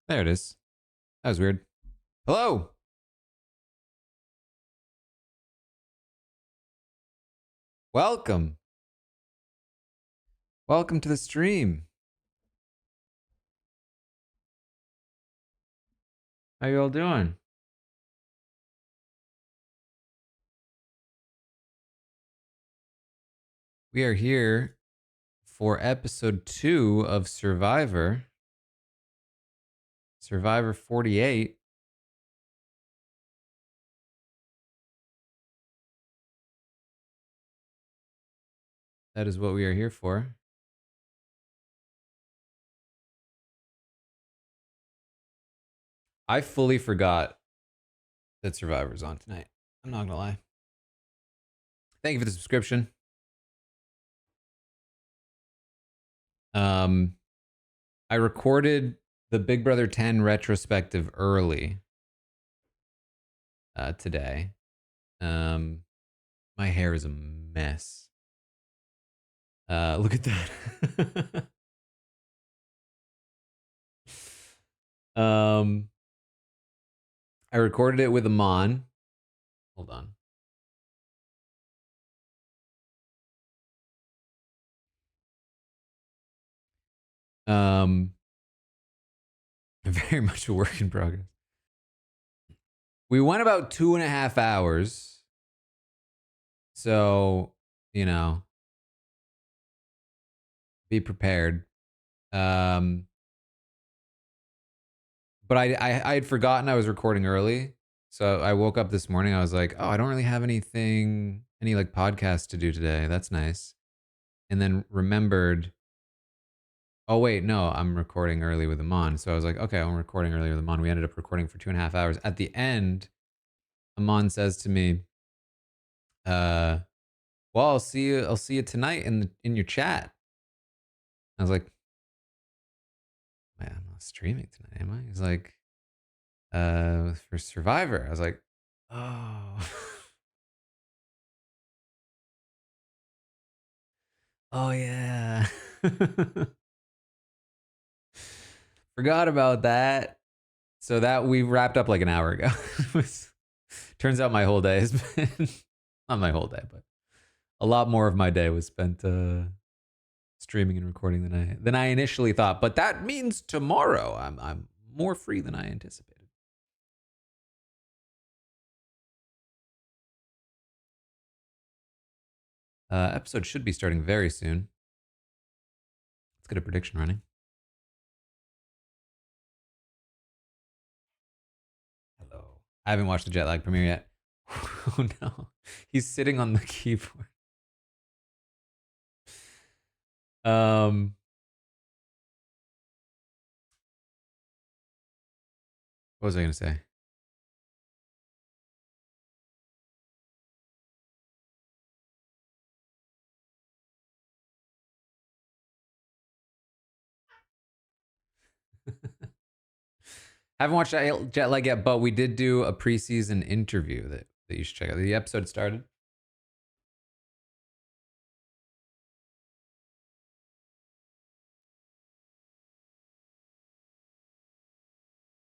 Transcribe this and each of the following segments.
There it is. That was weird. Hello. Welcome. Welcome to the stream. How you all doing? We are here for episode 2 of Survivor. Survivor 48. That is what we are here for. I fully forgot that Survivor's on tonight. I'm not gonna lie. Thank you for the subscription. I recorded the Big Brother 10 retrospective early today. My hair is a mess. Look at that. I recorded it with Amon. Hold on. Very much a work in progress. We went about 2.5 hours. So, you know, be prepared. But I had forgotten I was recording early. So I woke up this morning. I was like, oh, I don't really have any like podcasts to do today. That's nice. And then remembered, oh, wait, no, I'm recording early with Amon. So I was like, okay, I'm recording early with Amon. We ended up recording for 2.5 hours. At the end, Amon says to me, well, I'll see you tonight in your chat. I was like, man, I'm not streaming tonight, am I? He's like, for Survivor. I was like, oh. Oh yeah. Forgot about that. So that we wrapped up like an hour ago. Turns out my whole day has been not my whole day, but a lot more of my day was spent streaming and recording than I initially thought. But that means tomorrow I'm more free than I anticipated. Episode should be starting very soon. Let's get a prediction running. Hello. I haven't watched the jet lag premiere yet. Oh no. He's sitting on the keyboard. Um what was I gonna say? Haven't watched jet lag yet, but we did do a preseason interview that you should check out. The episode started.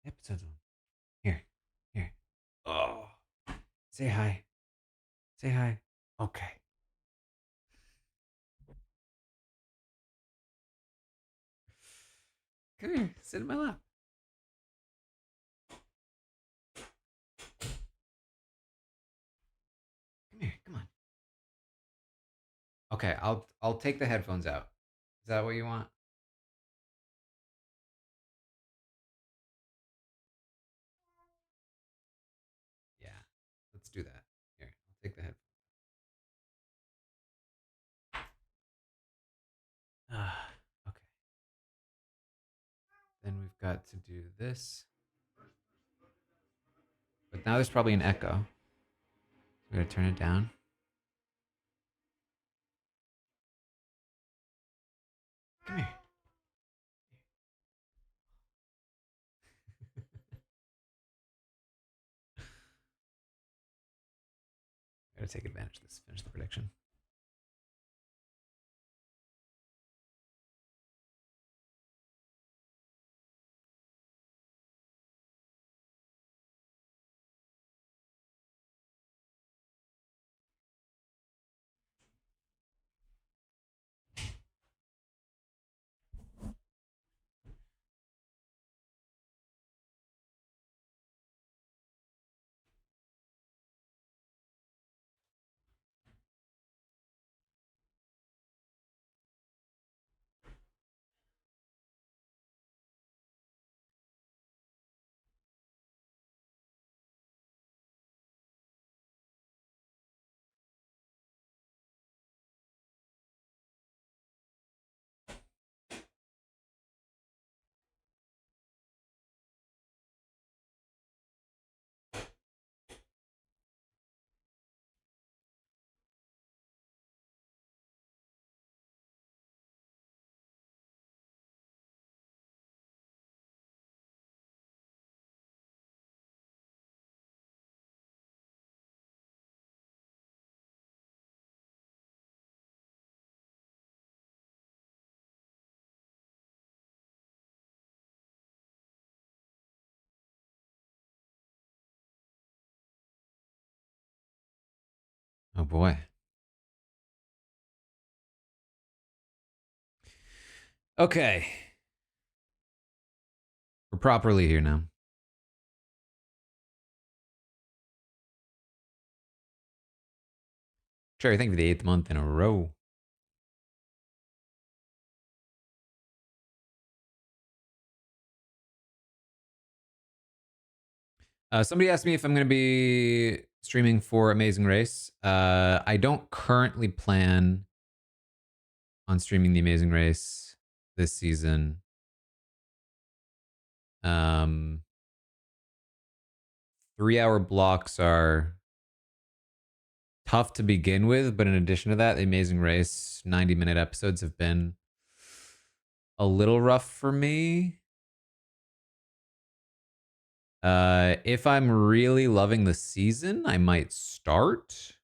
The episode's on. Here. Here. Oh. Say hi. Say hi. Okay. Come here. Sit in my lap. Come here. Come on. Okay, I'll take the headphones out. Is that what you want? Yeah. Let's do that. Here, I'll take the headphones. Okay. Then we've got to do this. But now there's probably an echo. We gotta turn it down. Come here. Gotta take advantage of this. Finish the prediction. Oh boy. Okay. We're properly here now. Cherry, thank you for the 8th month in a row. Somebody asked me if I'm going to be streaming for Amazing Race. I don't currently plan on streaming the Amazing Race this season. Um, 3-hour blocks are tough to begin with, but in addition to that, the Amazing Race 90-minute episodes have been a little rough for me. If I'm really loving the season, I might start.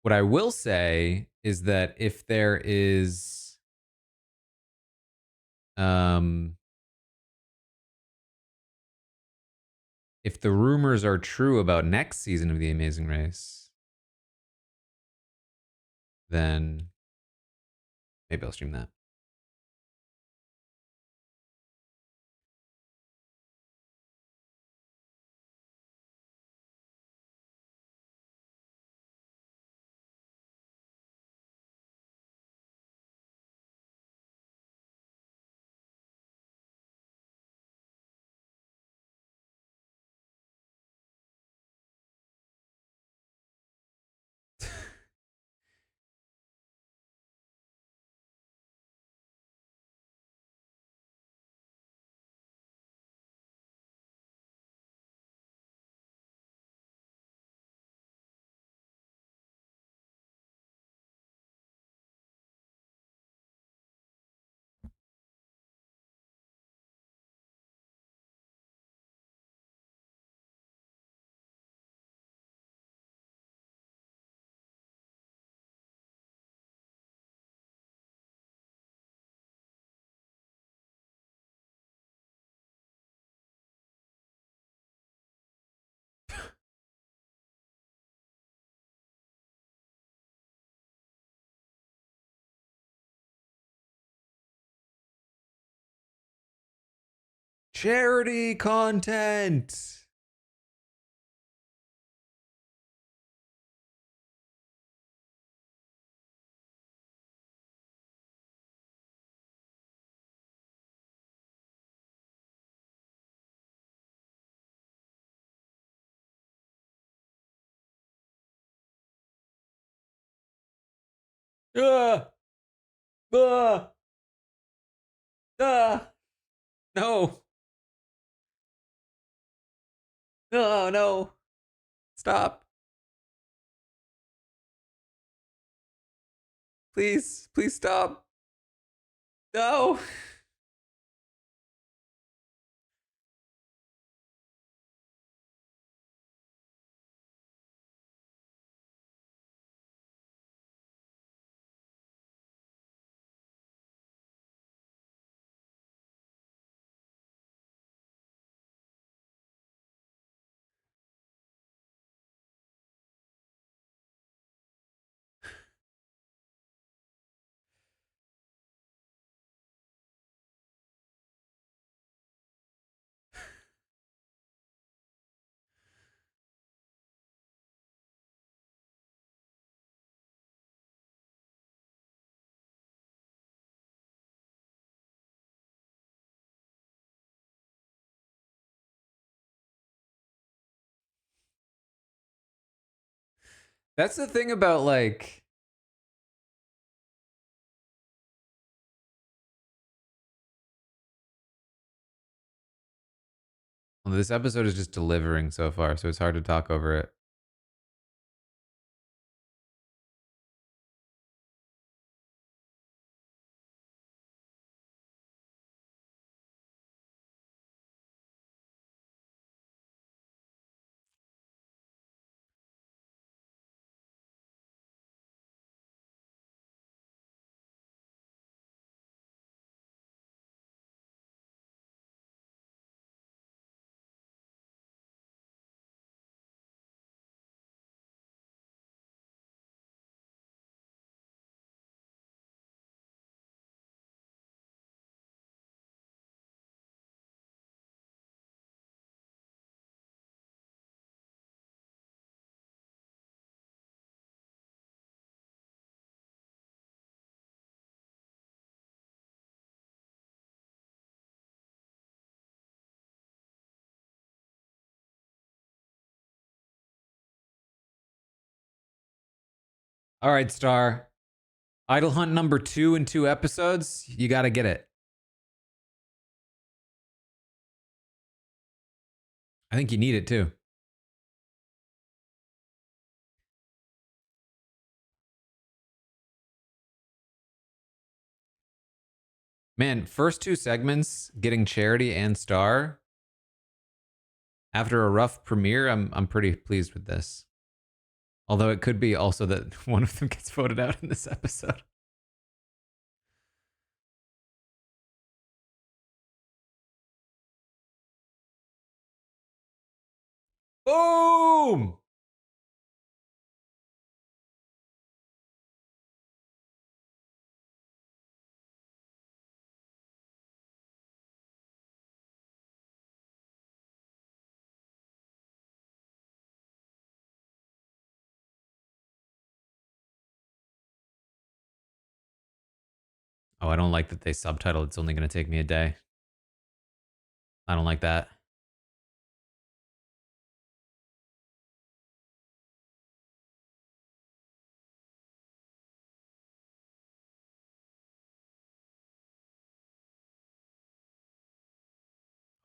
What I will say is that if there is if the rumors are true about next season of The Amazing Race, then maybe I'll stream that. Charity content. Ah, ah, ah. No. No, no. Stop. Please, please stop. No. That's the thing about like well, this episode is just delivering so far, so it's hard to talk over it. All right, Star. Idle Hunt number 2 in 2 episodes. You got to get it. I think you need it too. Man, first 2 segments getting Charity and Star after a rough premiere. I'm pretty pleased with this. Although it could be also that one of them gets voted out in this episode. Boom! Oh, I don't like that they subtitled "It's only going to take me a day." I don't like that.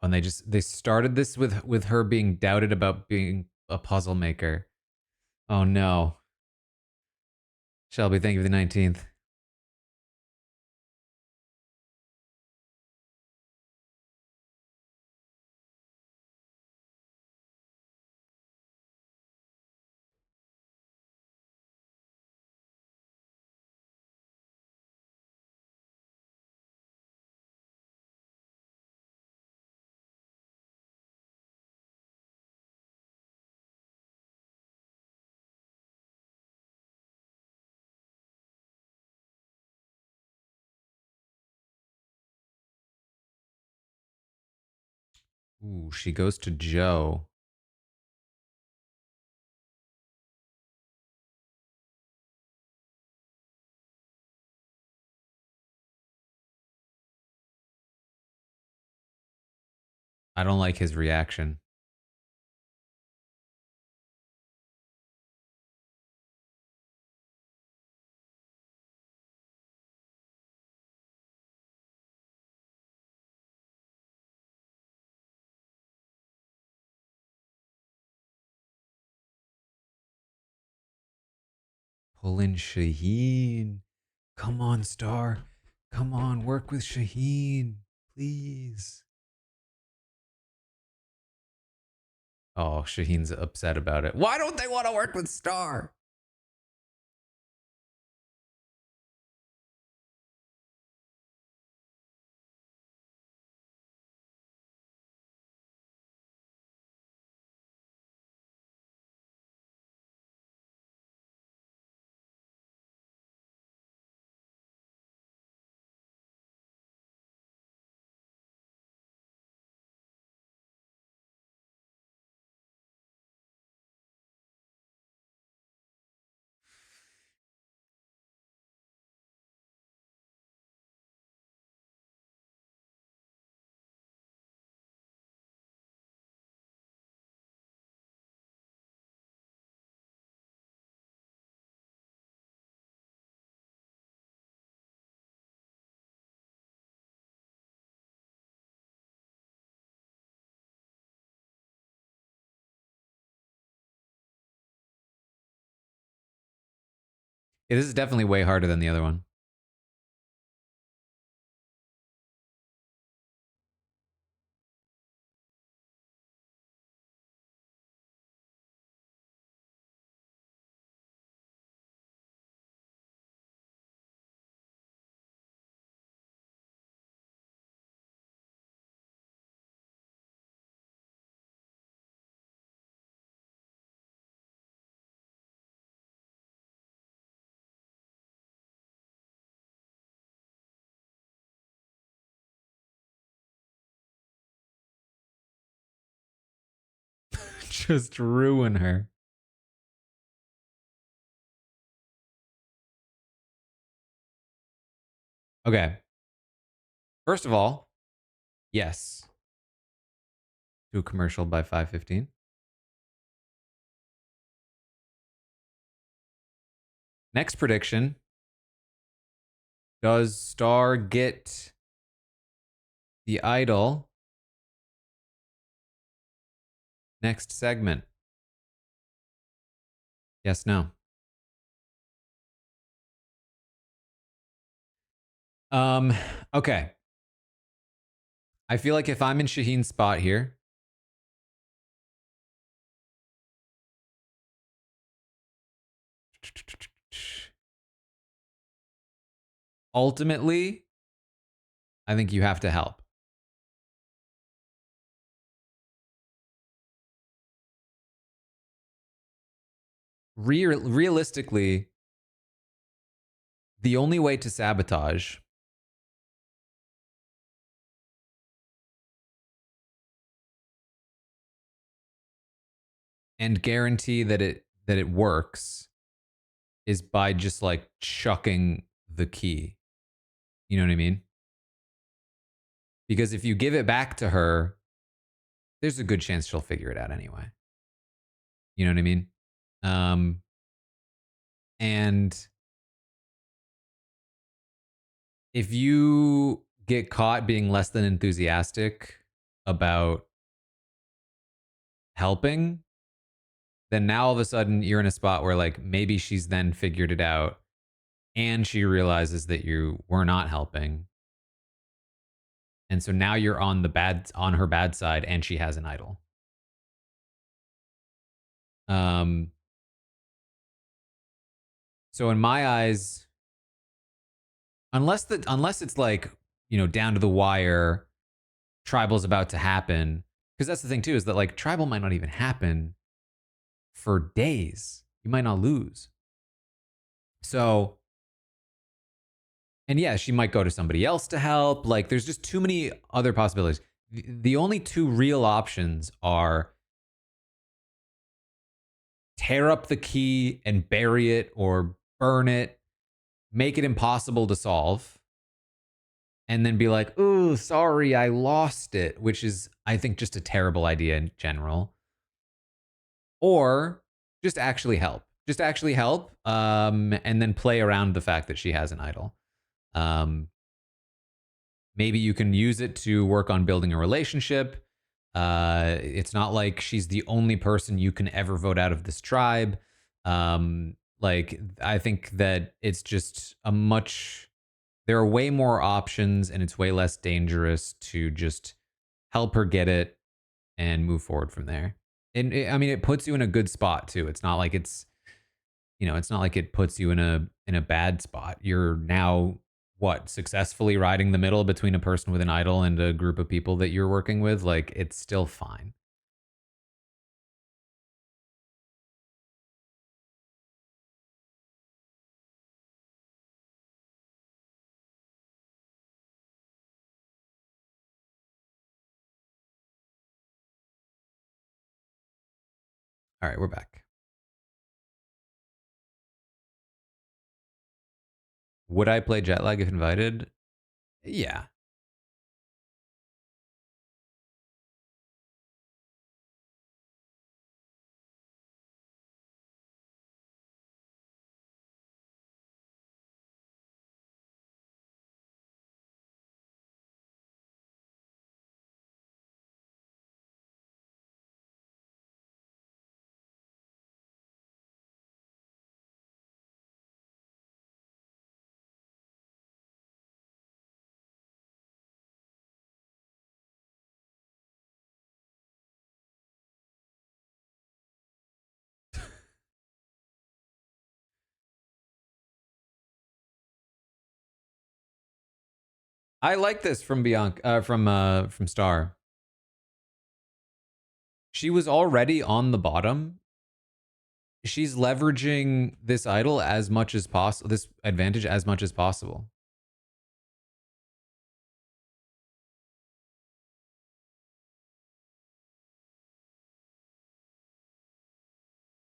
And they started this with her being doubted about being a puzzle maker. Oh no. Shelby, thank you for the 19th. Ooh, she goes to Joe. I don't like his reaction. Pull in Shaheen. Come on, Star. Come on, work with Shaheen. Please. Oh, Shaheen's upset about it. Why don't they want to work with Star? Yeah, this is definitely way harder than the other one. Just ruin her. Okay. First of all, yes. Do a commercial by 5:15. Next prediction. Does Star get the idol? Next segment. Yes, no. Um, okay. I feel like if I'm in Shaheen's spot here, ultimately, I think you have to help. Realistically, the only way to sabotage and guarantee that it works is by just like chucking the key. You know what I mean? Because if you give it back to her, there's a good chance she'll figure it out anyway. You know what I mean? Um, and if you get caught being less than enthusiastic about helping, then now all of a sudden you're in a spot where like maybe she's then figured it out and she realizes that you were not helping. And so now you're on her bad side and she has an idol. Um so in my eyes, unless it's like, down to the wire, tribal's about to happen, because that's the thing too is that like tribal might not even happen for days. You might not lose. So, and yeah, she might go to somebody else to help. Like, there's just too many other possibilities. The only two real options are tear up the key and bury it or burn it, make it impossible to solve, and then be like, "Oh, sorry, I lost it," which is, I think, just a terrible idea in general. Or just actually help. Just actually help, and then play around the fact that she has an idol. Um, Maybe you can use it to work on building a relationship. It's not like she's the only person you can ever vote out of this tribe. Like, I think that it's just there are way more options and it's way less dangerous to just help her get it and move forward from there. And I mean, it puts you in a good spot too. It's not like it puts you in a bad spot. You're now what, successfully riding the middle between a person with an idol and a group of people that you're working with. Like, it's still fine. All right, we're back. Would I play jet lag if invited? Yeah. I like this from Bianca, from Star. She was already on the bottom. She's leveraging this idol as much as possible, this advantage as much as possible.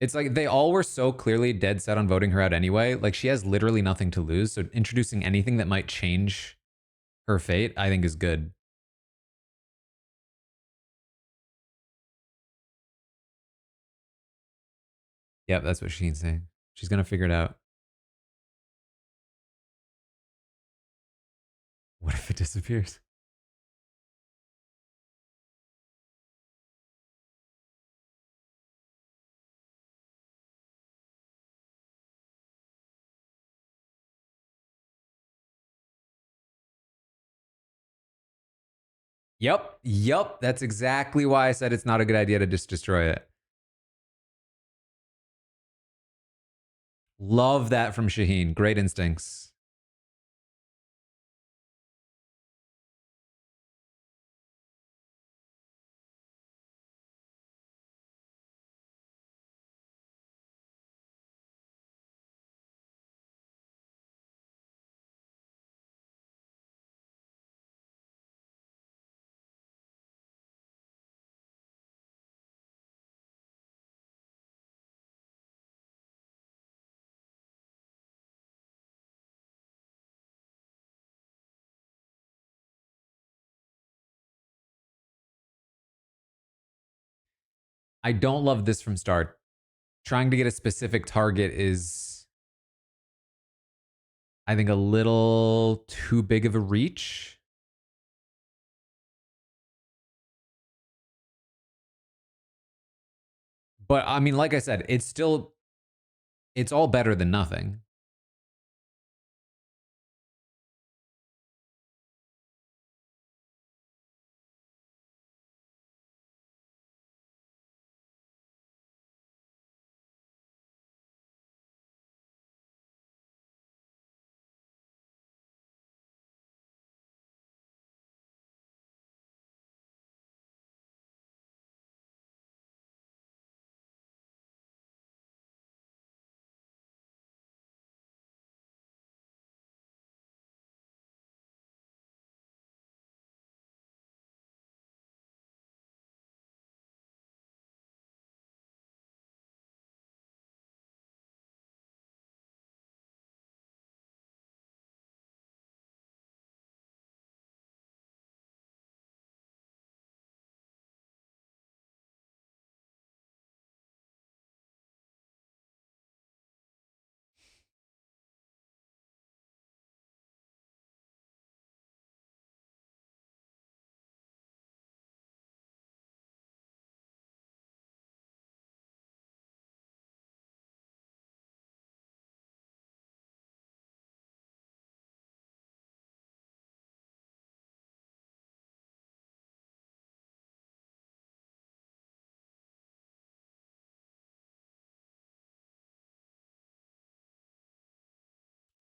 It's like they all were so clearly dead set on voting her out anyway. Like, she has literally nothing to lose. So introducing anything that might change her fate, I think, is good. Yep, that's what she's saying. She's gonna figure it out. What if it disappears? Yep. That's exactly why I said it's not a good idea to just destroy it. Love that from Shaheen. Great instincts. I don't love this from start. Trying to get a specific target is, I think, a little too big of a reach. But I mean, like I said, it's all better than nothing.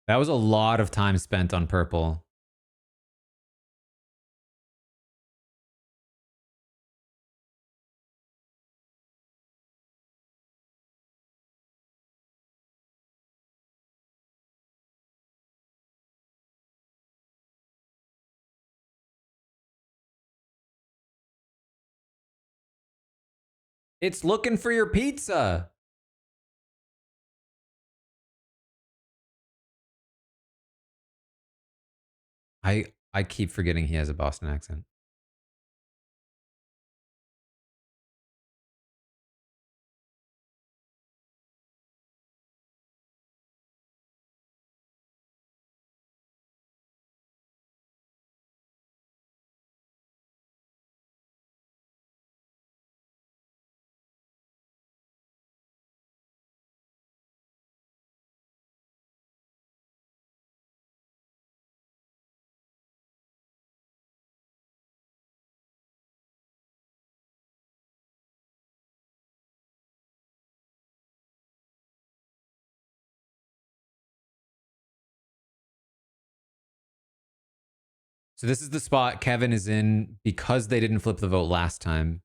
That was a lot of time spent on purple. It's looking for your pizza. I keep forgetting he has a Boston accent. So this is the spot Kevin is in because they didn't flip the vote last time.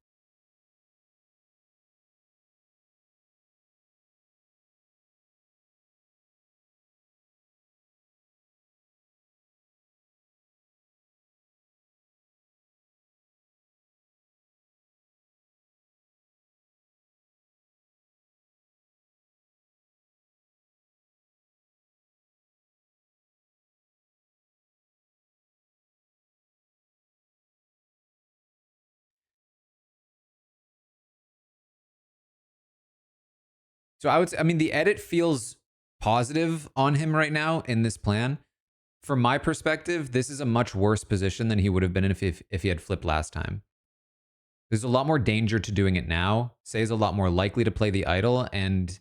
So I mean, the edit feels positive on him right now in this plan. from my perspective, this is a much worse position than he would have been in if he had flipped last time. There's a lot more danger to doing it now. Say's a lot more likely to play the idol, and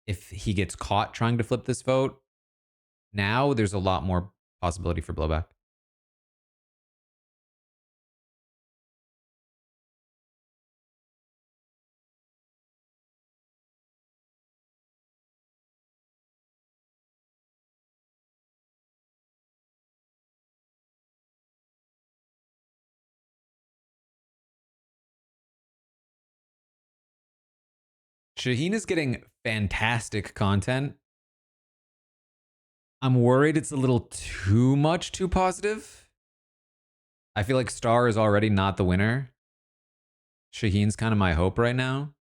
if he gets caught trying to flip this vote, now there's a lot more possibility for blowback. Shaheen is getting fantastic content. I'm worried it's a little too much too positive. I feel like Star is already not the winner. Shaheen's kind of my hope right now.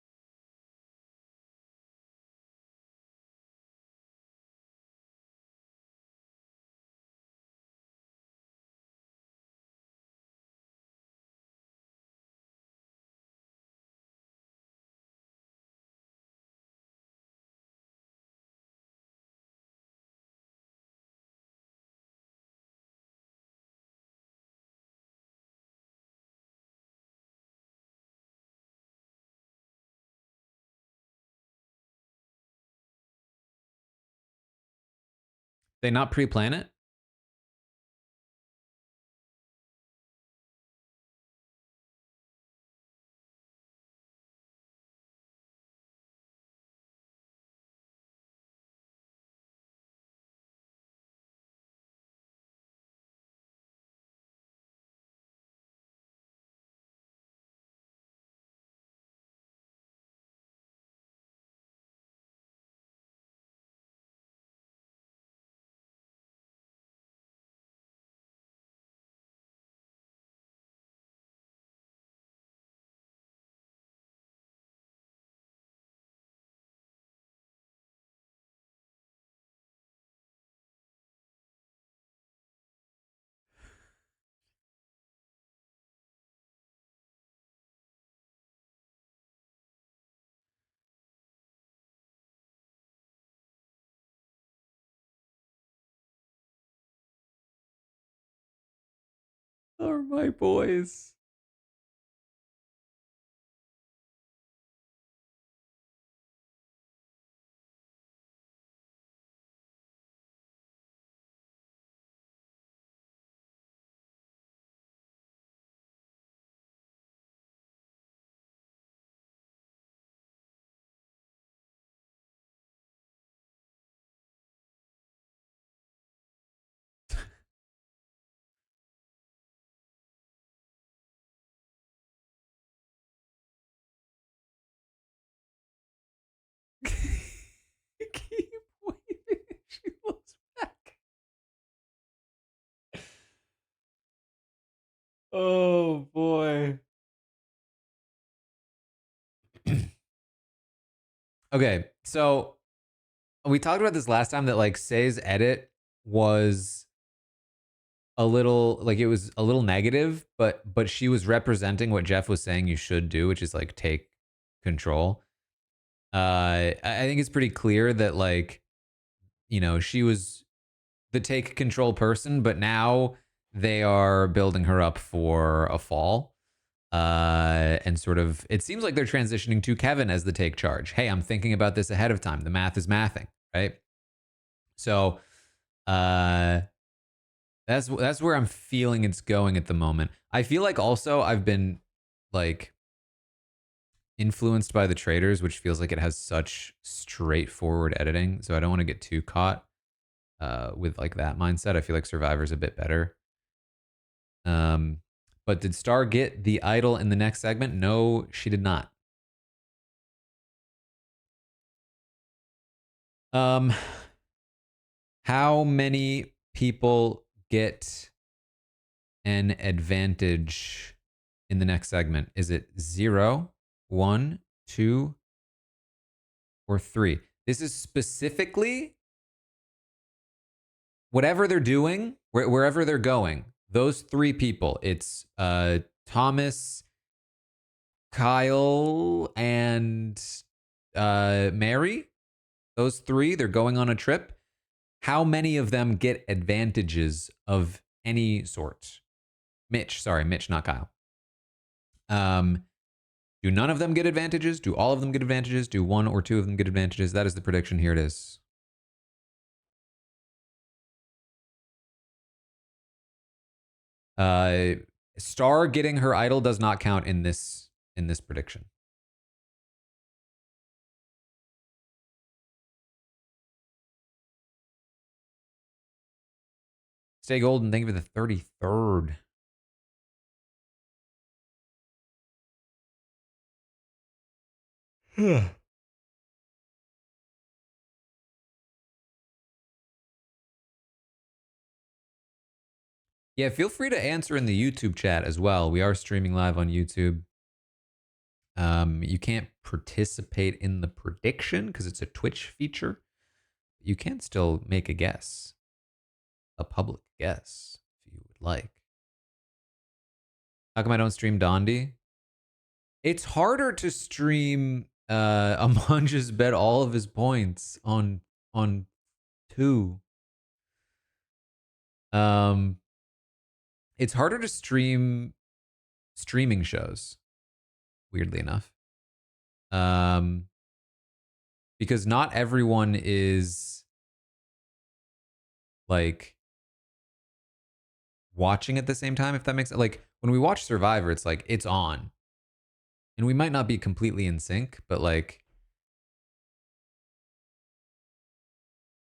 They not pre-plan it? Are my boys. Keep waving. She looks back. Oh boy. Okay, so we talked about this last time that like Say's edit was a little like it was a little negative, but she was representing what Jeff was saying you should do, which is like take control. I think it's pretty clear that like she was the take control person, but now they are building her up for a fall. And sort of it seems like they're transitioning to Kevin as the take charge. Hey, I'm thinking about this ahead of time. The math is mathing, right? So that's where I'm feeling it's going at the moment. I feel like also I've been like influenced by the traders, which feels like it has such straightforward editing. So I don't want to get too caught with like that mindset. I feel like Survivor's a bit better. But did Star get the idol in the next segment? No, she did not. How many people get an advantage in the next segment? Is it 0, 1, 2, or 3? This is specifically whatever they're doing, wherever they're going. Those 3 people. It's Thomas, Kyle, and Mary. Those 3, they're going on a trip. How many of them get advantages of any sort? Mitch, sorry, Mitch, not Kyle. Do none of them get advantages? Do all of them get advantages? Do one or two of them get advantages? That is the prediction. Here it is. Star getting her idol does not count in this prediction. Stay golden. Thank you for the 33rd. Yeah, feel free to answer in the YouTube chat as well. We are streaming live on YouTube. You can't participate in the prediction because it's a Twitch feature. You can still make a guess, a public guess, if you would like. How come I don't stream Dondi? It's harder to stream Amon just bet all of his points on 2. It's harder to stream streaming shows, weirdly enough. Because not everyone is like watching at the same time, if that makes sense. Like when we watch Survivor, it's like it's on. And we might not be completely in sync, but like,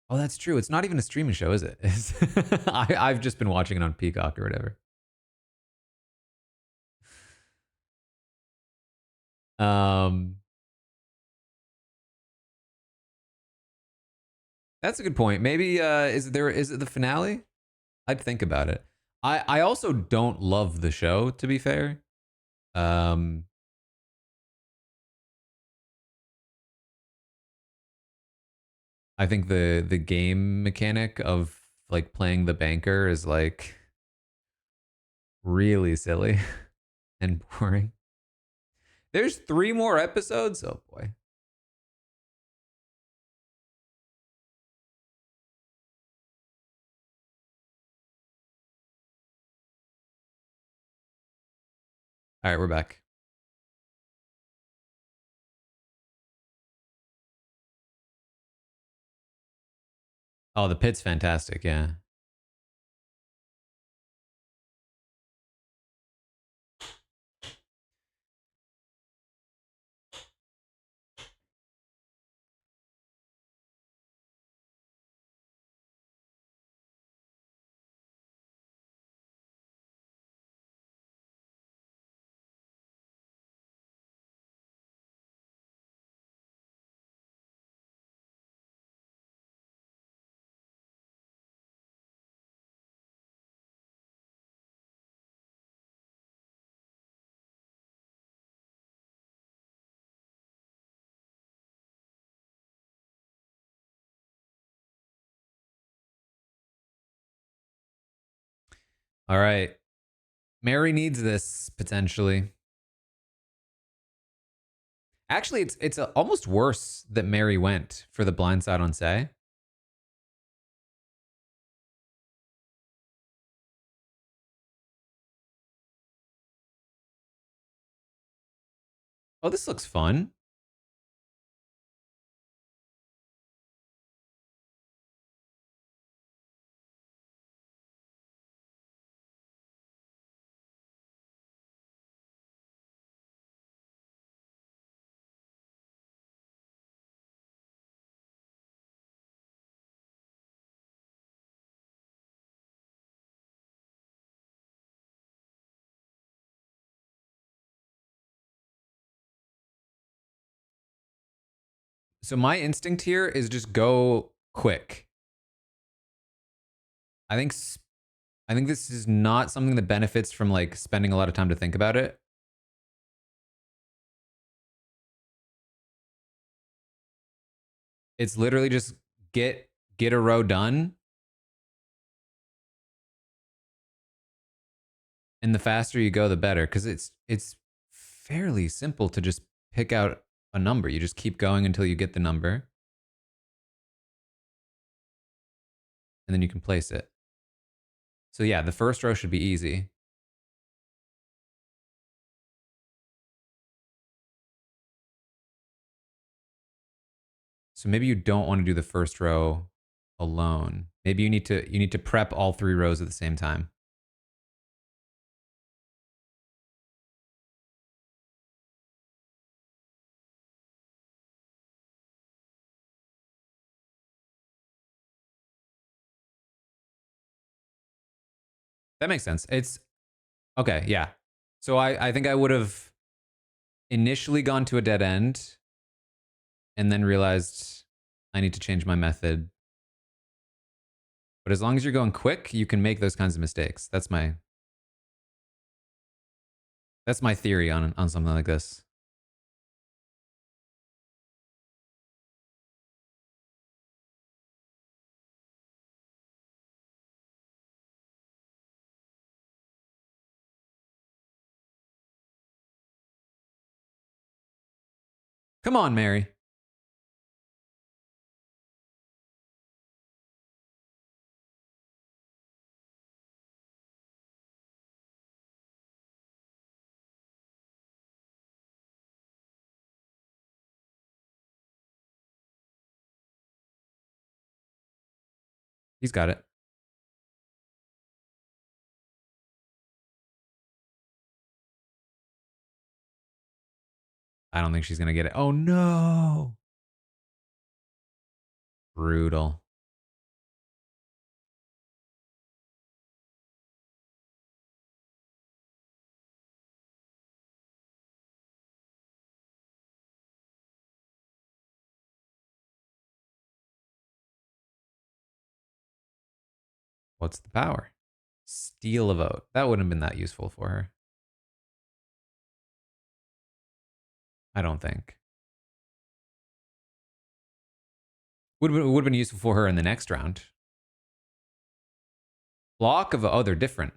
oh, that's true. It's not even a streaming show, is it? I've just been watching it on Peacock or whatever. That's a good point. Maybe is it the finale? I'd think about it. I also don't love the show, to be fair. I think the game mechanic of like playing the banker is like really silly and boring. There's 3 more episodes. Oh boy. All right, we're back. Oh, the pit's fantastic. Yeah. All right. Mary needs this potentially. Actually, it's almost worse that Mary went for the blind side on Say. Oh, this looks fun. So my instinct here is just go quick. I think this is not something that benefits from like spending a lot of time to think about it. It's literally just get a row done. And the faster you go, the better. Because it's fairly simple to just pick out a number. You just keep going until you get the number. and then you can place it. So yeah, the first row should be easy. So maybe you don't want to do the first row alone. Maybe you need to prep all 3 rows at the same time. That makes sense. It's okay, yeah. So I think I would have initially gone to a dead end and then realized I need to change my method. But as long as you're going quick, you can make those kinds of mistakes. That's my theory on something like this. Come on, Mary. He's got it. I don't think she's gonna get it. Oh no. Brutal. What's the power? Steal a vote. That wouldn't have been that useful for her. I don't think. Would have been useful for her in the next round. Block of, oh, they're different.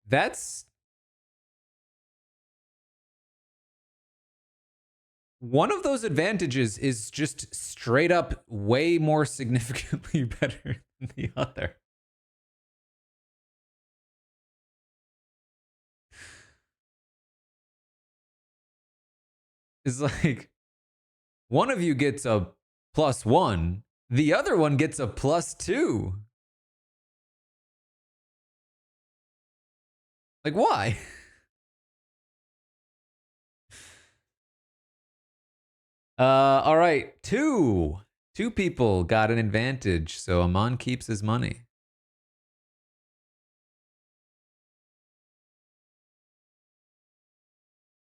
That's one of those advantages is just straight up way more significantly better than the other. It's like one of you gets a +1, the other one gets a +2. Like, why? All right, two people got an advantage, so Amon keeps his money.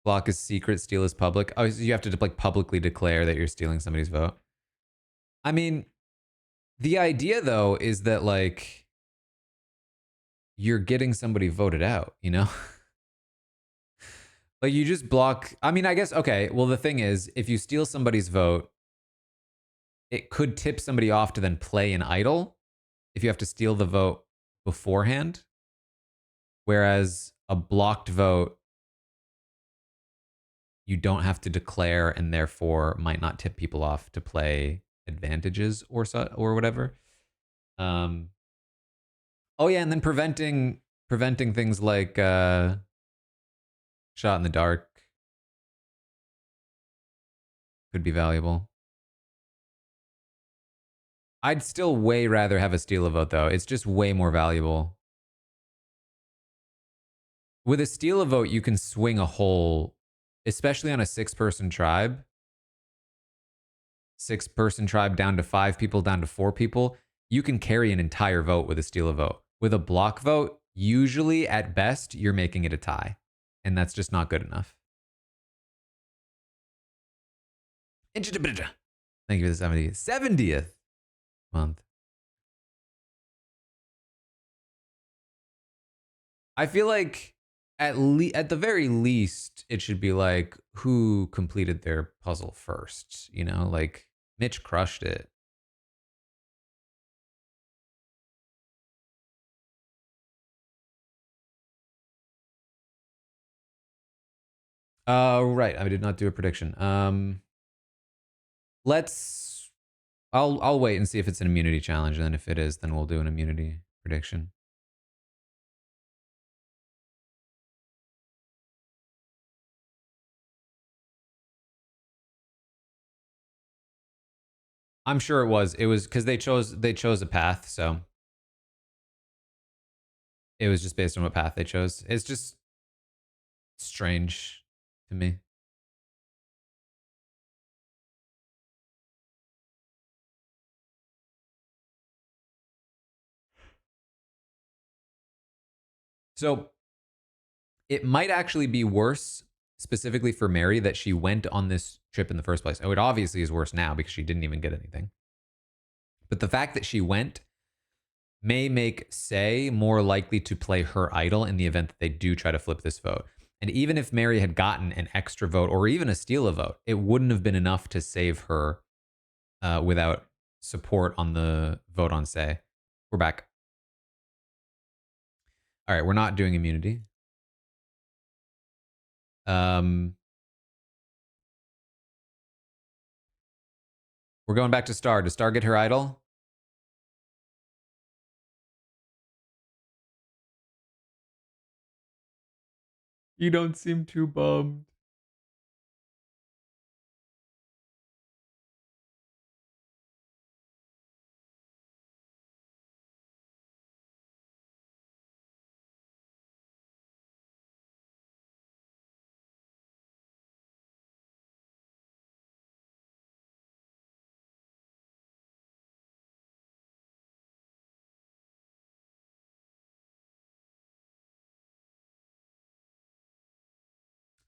Block is secret, steal is public. Oh, so you have to like publicly declare that you're stealing somebody's vote. I mean, the idea though is that like you're getting somebody voted out, you know? Like you just block. I mean, I guess okay. Well, the thing is, if you steal somebody's vote, it could tip somebody off to then play an idol if you have to steal the vote beforehand. Whereas a blocked vote, you don't have to declare and therefore might not tip people off to play advantages or whatever. Oh yeah, and then preventing things like shot in the dark could be valuable. I'd still way rather have a steal a vote though. It's just way more valuable. With a steal a vote, you can swing a whole, especially on a 6-person tribe. 6-person tribe down to 5 people, down to 4 people. You can carry an entire vote with a steal a vote. With a block vote, usually at best, you're making it a tie. And that's just not good enough. Thank you for the 70th month. I feel like at the very least, it should be like who completed their puzzle first. You know, like Mitch crushed it. Right. I did not do a prediction. Let's. I'll wait and see if it's an immunity challenge, and then if it is, then we'll do an immunity prediction. I'm sure it was. It was because they chose a path, so it was just based on what path they chose. It's just strange to me. So it might actually be worse specifically for Mary that she went on this trip in the first place. Oh, it obviously is worse now because she didn't even get anything. But the fact that she went may make Say more likely to play her idol in the event that they do try to flip this vote. And even if Mary had gotten an extra vote or even a steal a vote, it wouldn't have been enough to save her without support on the vote on Say. We're back. All right, we're not doing immunity. We're going back to Star. Does Star get her idol? You don't seem too bummed.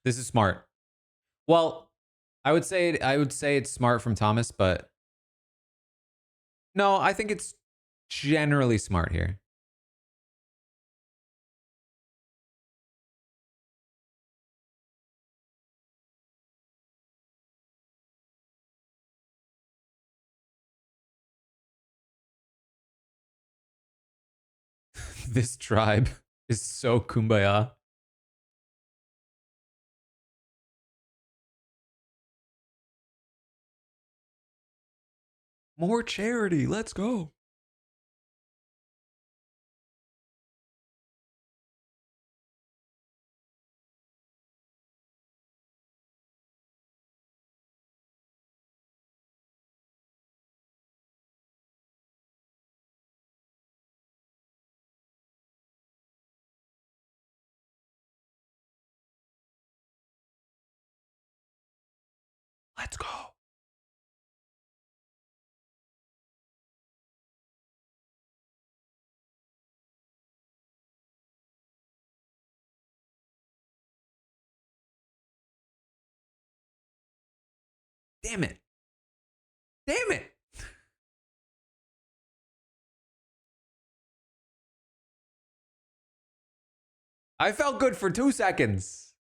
This is smart. Well, I would say it's smart from Thomas, but no, I think it's generally smart here. This tribe is so kumbaya. More charity. Let's go. Let's go. Damn it. Damn it. I felt good for 2 seconds.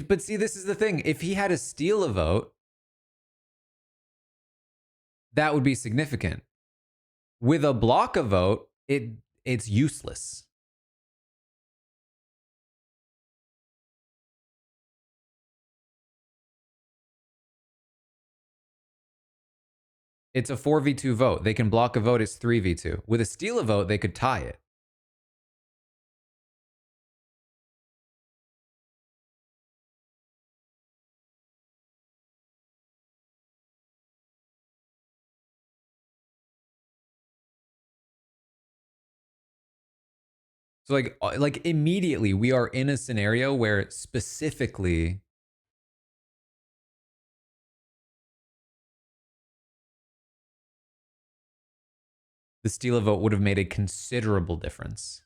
But see, this is the thing. If he had to steal a vote, that would be significant. With a block a vote, it's useless. It's a 4v2 vote. They can block a vote, it's 3v2. With a steal a vote, they could tie it. So like immediately we are in a scenario where specifically the steal a vote would have made a considerable difference.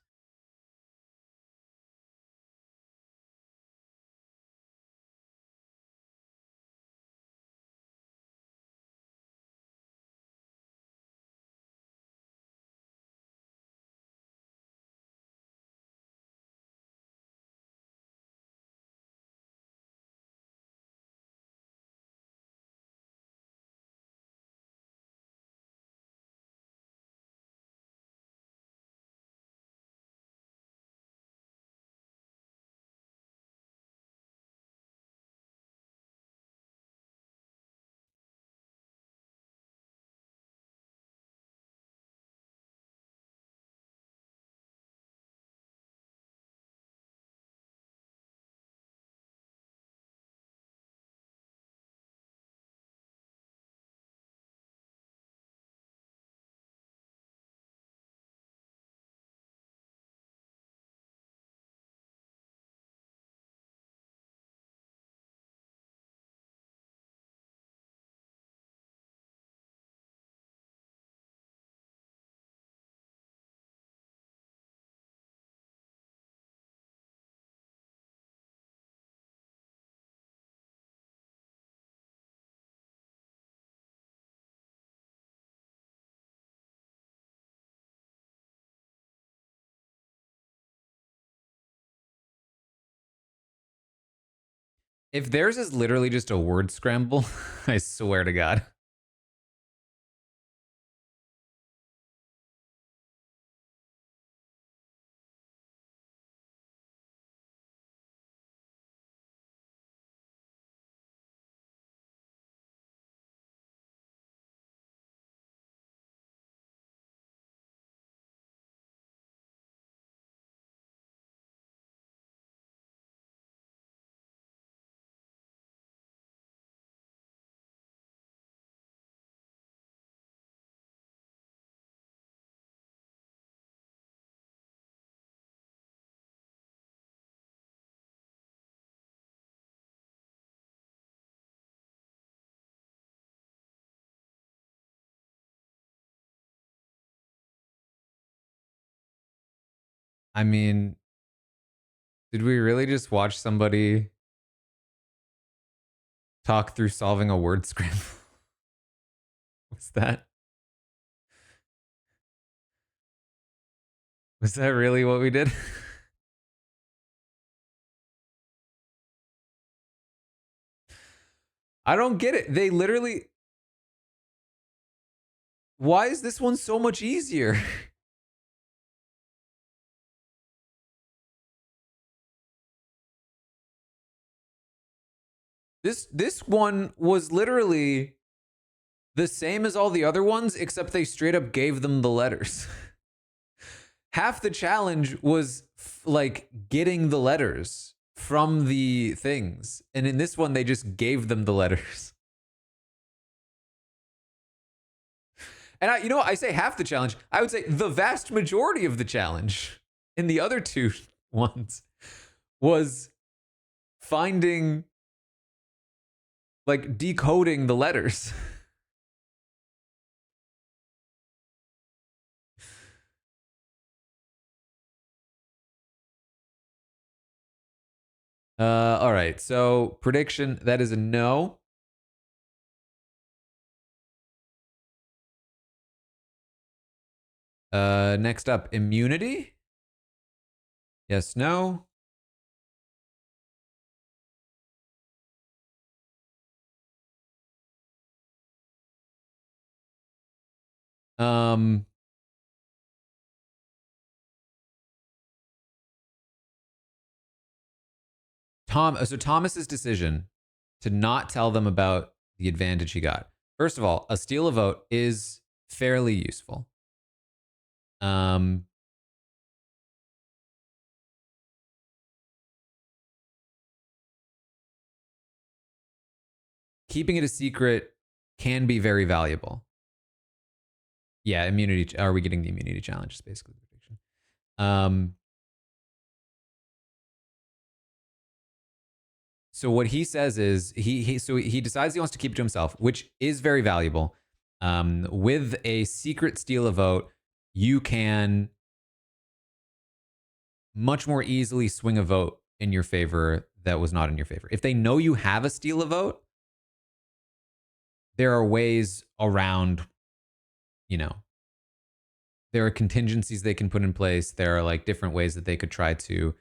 If theirs is literally just a word scramble, I swear to God. I mean, did we really just watch somebody talk through solving a word scramble? Was that? Was that really what we did? I don't get it. They literally. Why is this one so much easier? This one was literally the same as all the other ones, except they straight up gave them the letters. Half the challenge was like getting the letters from the things, and in this one they just gave them the letters. And I say half the challenge. I would say the vast majority of the challenge in the other two ones was finding, like, decoding the letters. All right. So prediction, that is a no. Next up, immunity. Yes, no. Um, so Thomas's decision to not tell them about the advantage he got. First of all, a steal a vote is fairly useful. Um, keeping it a secret can be very valuable. Yeah, immunity. Are we getting the immunity challenge? Is basically the prediction. So what he says is he decides he wants to keep it to himself, which is very valuable. With a secret steal a vote, you can much more easily swing a vote in your favor that was not in your favor. If they know you have a steal a vote, there are ways around, there are contingencies they can put in place. There are like different ways that they could try to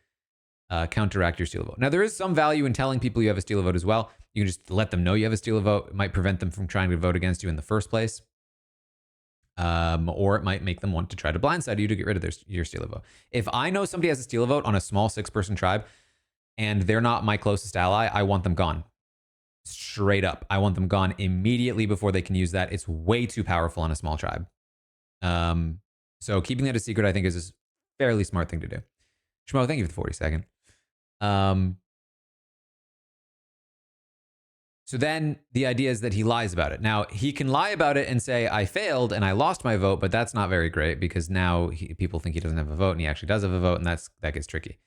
counteract your steal a vote. Now, there is some value in telling people you have a steal a vote as well. You can just let them know you have a steal a vote. It might prevent them from trying to vote against you in the first place. Or it might make them want to try to blindside you to get rid of your steal a vote. If I know somebody has a steal a vote on a small 6-person tribe and they're not my closest ally, I want them gone. Straight up. I want them gone immediately before they can use that. It's way too powerful on a small tribe. So keeping that a secret, I think, is a fairly smart thing to do. Shmo, thank you for the 42nd. So then the idea is that he lies about it. Now, he can lie about it and say, I failed and I lost my vote, but that's not very great because now people think he doesn't have a vote and he actually does have a vote, and that gets tricky.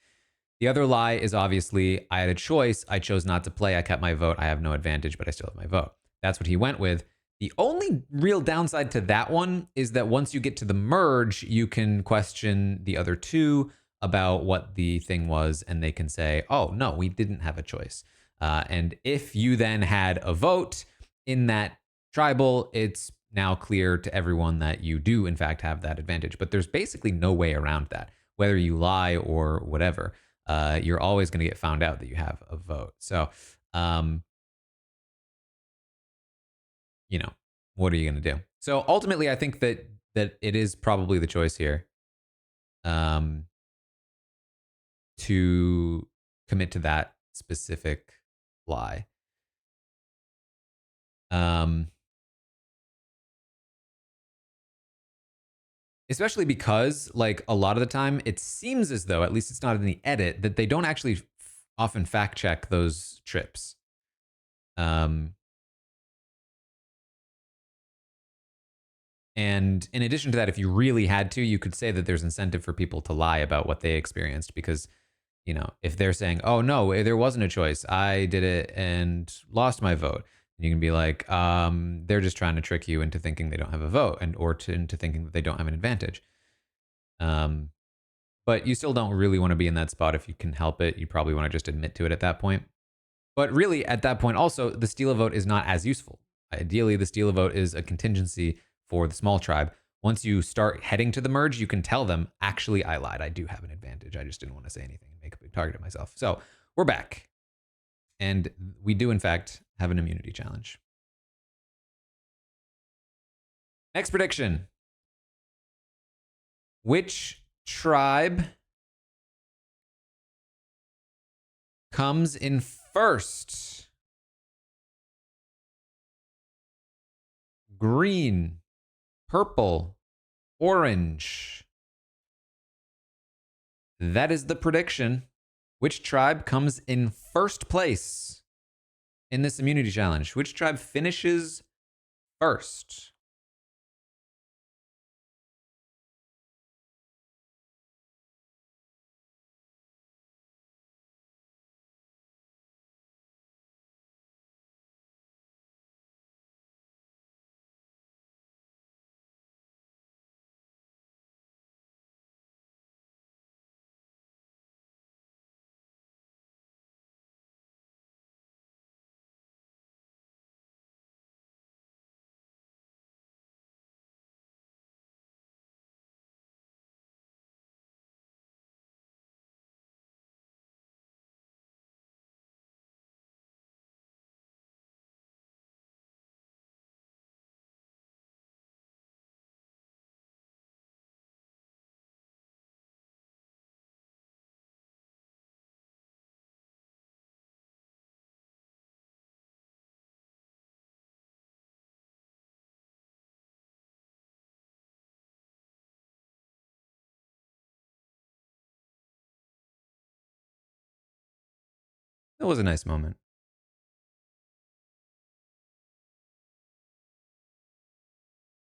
The other lie is obviously, I had a choice. I chose not to play. I kept my vote. I have no advantage, but I still have my vote. That's what he went with. The only real downside to that one is that once you get to the merge, you can question the other two about what the thing was, and they can say, oh, no, we didn't have a choice. And if you then had a vote in that tribal, it's now clear to everyone that you do, in fact, have that advantage. But there's basically no way around that, whether you lie or whatever. You're always going to get found out that you have a vote. So Um, you know, what are you going to do? So ultimately, I think that it is probably the choice here, um, to commit to that specific lie. Um, Especially because, like, a lot of the time, it seems as though, at least it's not in the edit, that they don't actually often fact check those trips. Um, and in addition to that, if you really had to, you could say that there's incentive for people to lie about what they experienced because, if they're saying, "Oh no, there wasn't a choice. I did it and lost my vote," you can be like, "They're just trying to trick you into thinking they don't have a vote into thinking that they don't have an advantage." Um, but you still don't really want to be in that spot if you can help it. You probably want to just admit to it at that point. But really, at that point, also, the steal a vote is not as useful. Ideally, the steal a vote is a contingency for the small tribe. Once you start heading to the merge, you can tell them, actually, I lied. I do have an advantage. I just didn't want to say anything and make a big target of myself. So we're back. And we do, in fact, have an immunity challenge. Next prediction. Which tribe comes in first? Green, purple, orange. That is the prediction. Which tribe comes in first place in this immunity challenge? Which tribe finishes first? That was a nice moment.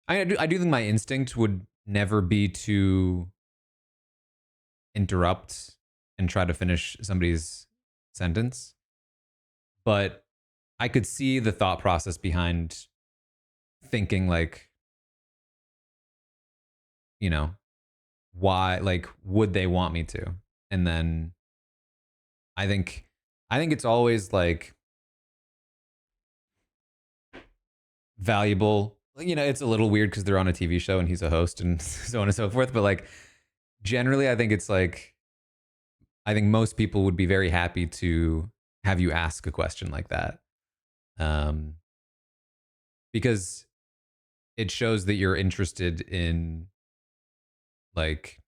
I do think my instinct would never be to interrupt and try to finish somebody's sentence, but I could see the thought process behind thinking like, you know, why, like, would they want me to? And then I think I think it's always like valuable. It's a little weird because they're on a TV show and he's a host and so on and so forth. But like generally, I think it's like I think most people would be very happy to have you ask a question like that, um, because it shows that you're interested in like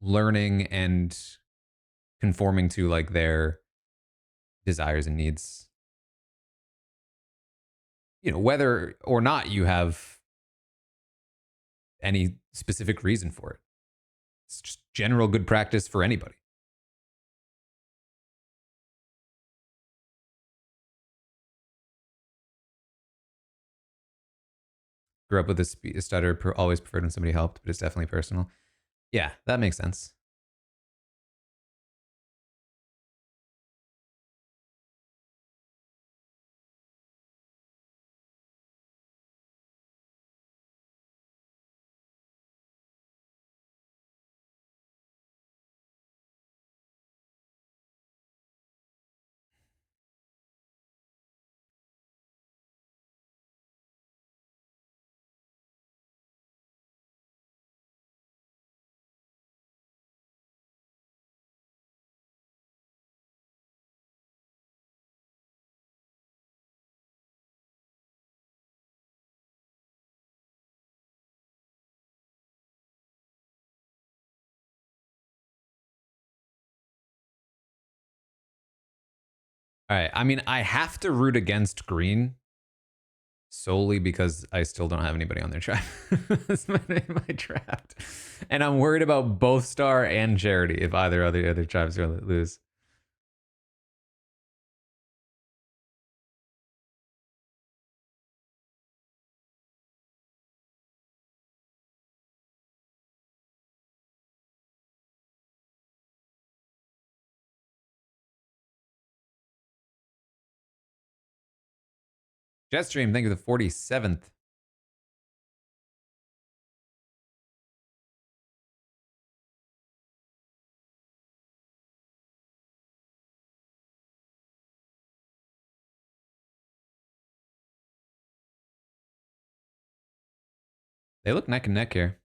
learning and conforming to like their desires and needs. Whether or not you have any specific reason for it. It's just general good practice for anybody. Grew up with a stutter, always preferred when somebody helped, but it's definitely personal. Yeah, that makes sense. All right. I mean, I have to root against green solely because I still don't have anybody on their tribe. That's my draft. And I'm worried about both Star and Charity if either other tribes are gonna lose. Jetstream, thank you for the 47th. They look neck and neck here.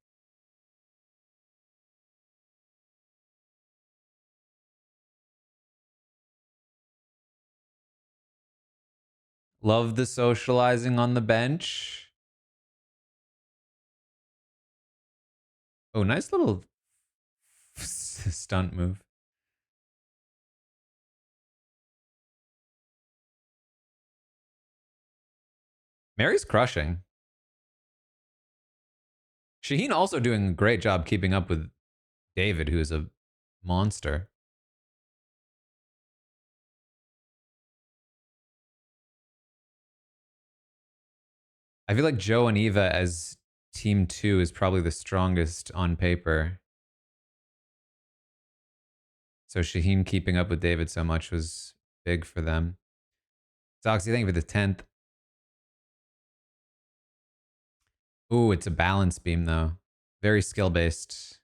Love the socializing on the bench. Oh, nice little stunt move. Mary's crushing. Shaheen also doing a great job keeping up with David, who is a monster. I feel like Joe and Eva as team 2 is probably the strongest on paper. So Shaheen keeping up with David so much was big for them. Zoxy, thank you for the 10th. Ooh, it's a balance beam though. Very skill based.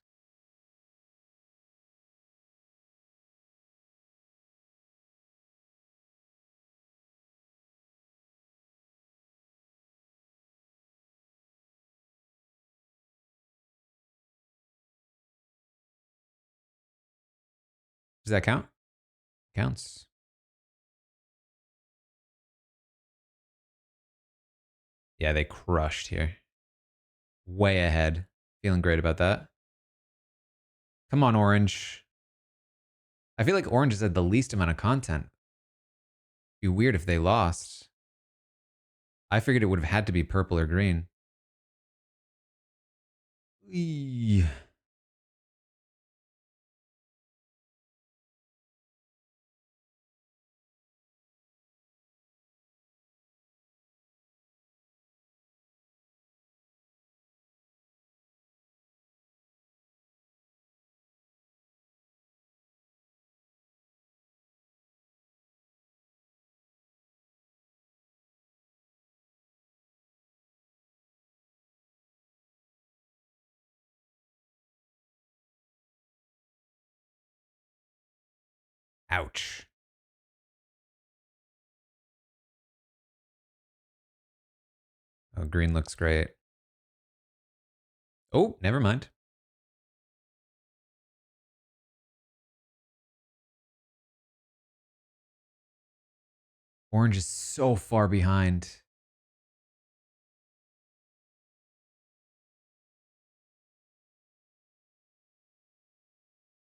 Does that count? Counts. Yeah, they crushed here. Way ahead. Feeling great about that. Come on, Orange. I feel like Orange has had the least amount of content. It'd be weird if they lost. I figured it would have had to be purple or green. Eee. Ouch. Oh, green looks great. Oh, never mind. Orange is so far behind.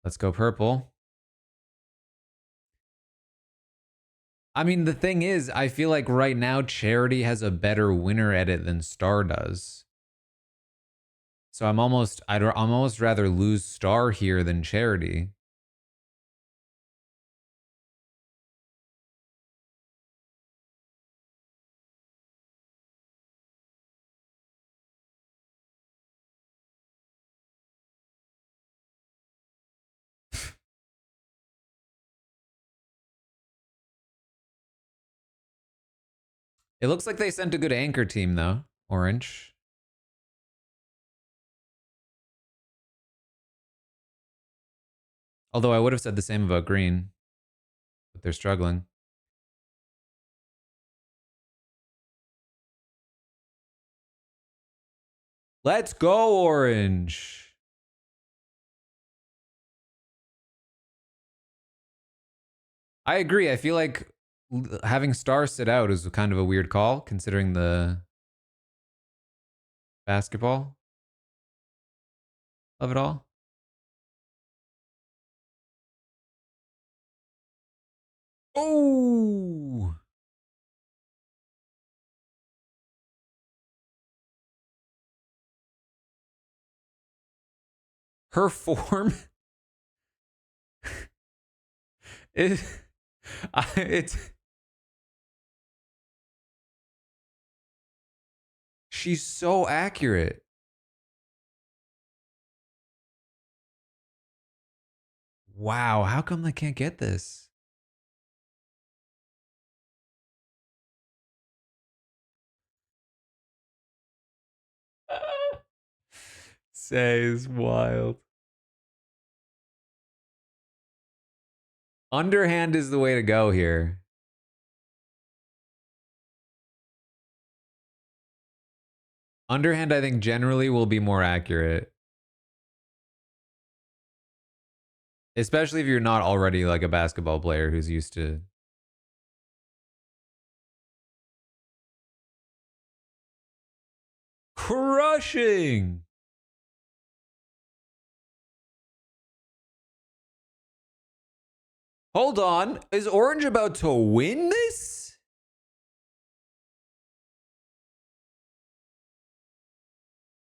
Let's go purple. I mean, the thing is, I feel like right now Charity has a better winner edit than Star does. So I'd almost rather lose Star here than Charity. It looks like they sent a good anchor team though, Orange. Although I would have said the same about green, but they're struggling. Let's go, Orange. I agree. I feel like having Star sit out is kind of a weird call considering the basketball of it all. Oh, her form is it's she's so accurate. Wow, how come they can't get this? Say is wild. Underhand is the way to go here. Underhand, I think, generally will be more accurate. Especially if you're not already like a basketball player who's used to. Crushing! Hold on. Is Orange about to win this?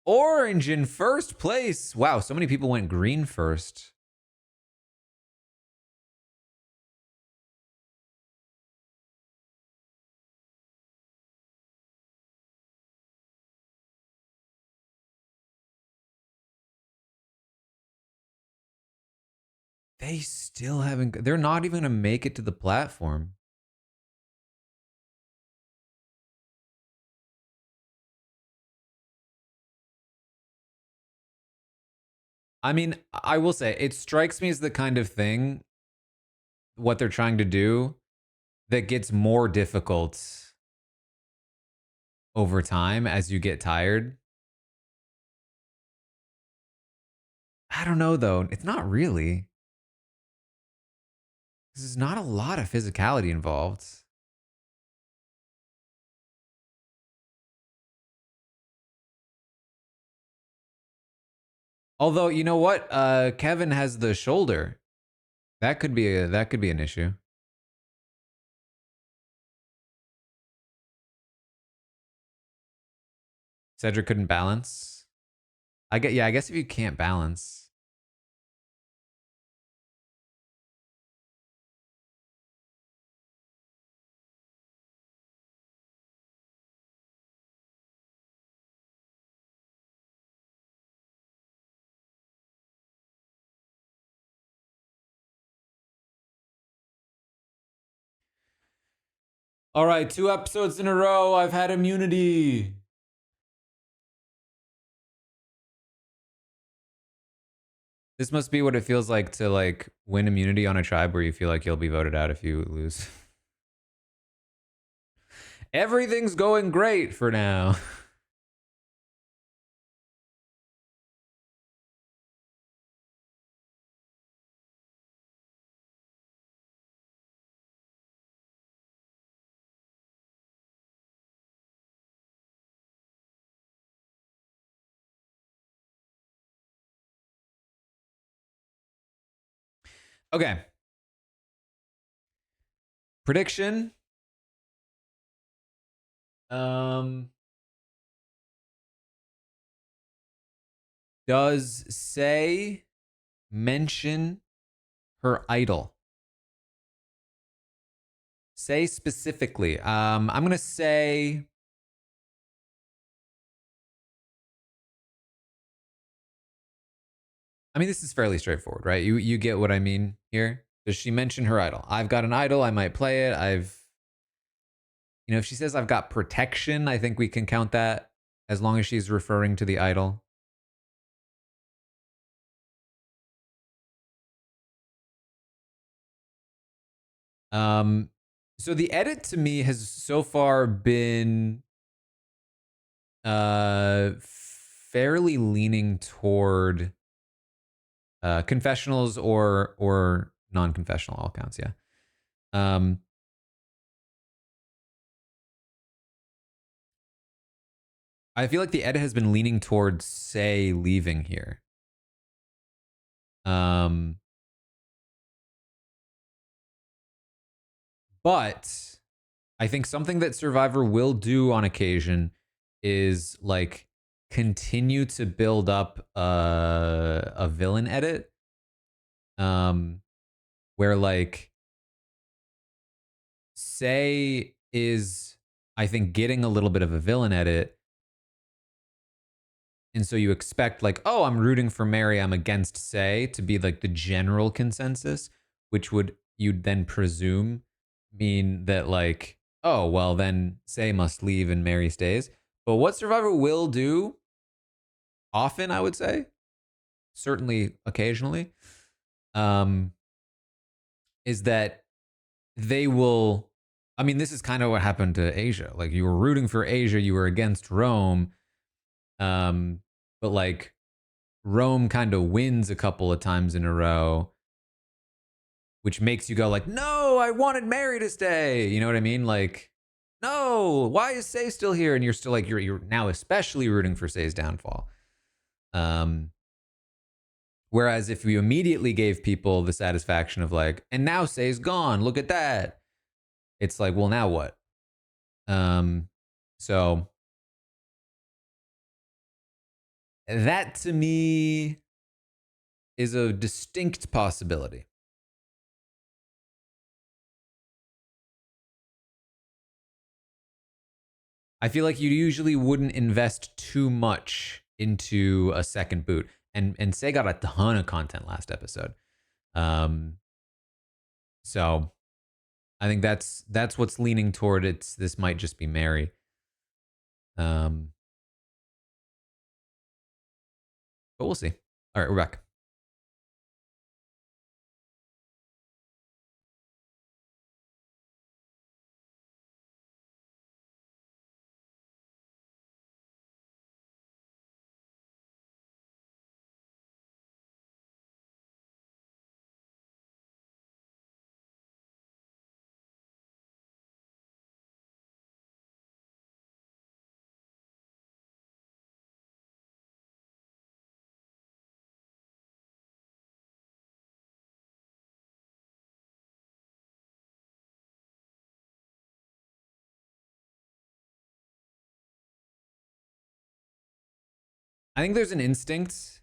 Orange in first place. Wow, so many people went green first. They still haven't. They're not even going to make it to the platform. I mean, I will say, it strikes me as the kind of thing, what they're trying to do, that gets more difficult over time as you get tired. I don't know, though. It's not really. There's not a lot of physicality involved. Although, you know what? Kevin has the shoulder. That could be an issue. Cedric couldn't balance. I guess if you can't balance. All right, 2 episodes in a row. I've had immunity. This must be what it feels like to like win immunity on a tribe where you feel like you'll be voted out if you lose. Everything's going great for now. Okay. Prediction. Um does Say mention her idol? Say specifically. I'm gonna say I mean this is fairly straightforward, right? You get what I mean here? Does she mention her idol? I've got an idol, I might play it. If she says I've got protection, I think we can count that as long as she's referring to the idol. Um, so the edit to me has so far been fairly leaning toward confessionals or non-confessional all counts, yeah. Um, I feel like the edit has been leaning towards Say leaving here. Um, But I think something that Survivor will do on occasion is like continue to build up a villain edit, um, where like Say is, I think, getting a little bit of a villain edit. And so you expect like, oh, I'm rooting for Mary, I'm against Say to be like the general consensus, which would you'd then presume mean that like, oh, well then Say must leave and Mary stays. But what Survivor will do often, I would say, certainly occasionally, um, is that they will. I mean, this is kind of what happened to Asia. Like you were rooting for Asia, you were against Rome, but like Rome kind of wins a couple of times in a row, which makes you go like, "No, I wanted Mary to stay." You know what I mean? Like, "No, why is Say still here?" And you're still like you're now especially rooting for Say's downfall. Um Whereas if you immediately gave people the satisfaction of like, "And now Say's gone. Look at that." It's like, "Well, now what?" Um so that to me is a distinct possibility. I feel like you usually wouldn't invest too much into a second boot. And Say got a ton of content last episode. Um, so I think that's what's leaning toward it's this might just be Mary. Um, but we'll see. All right, we're back. I think there's an instinct.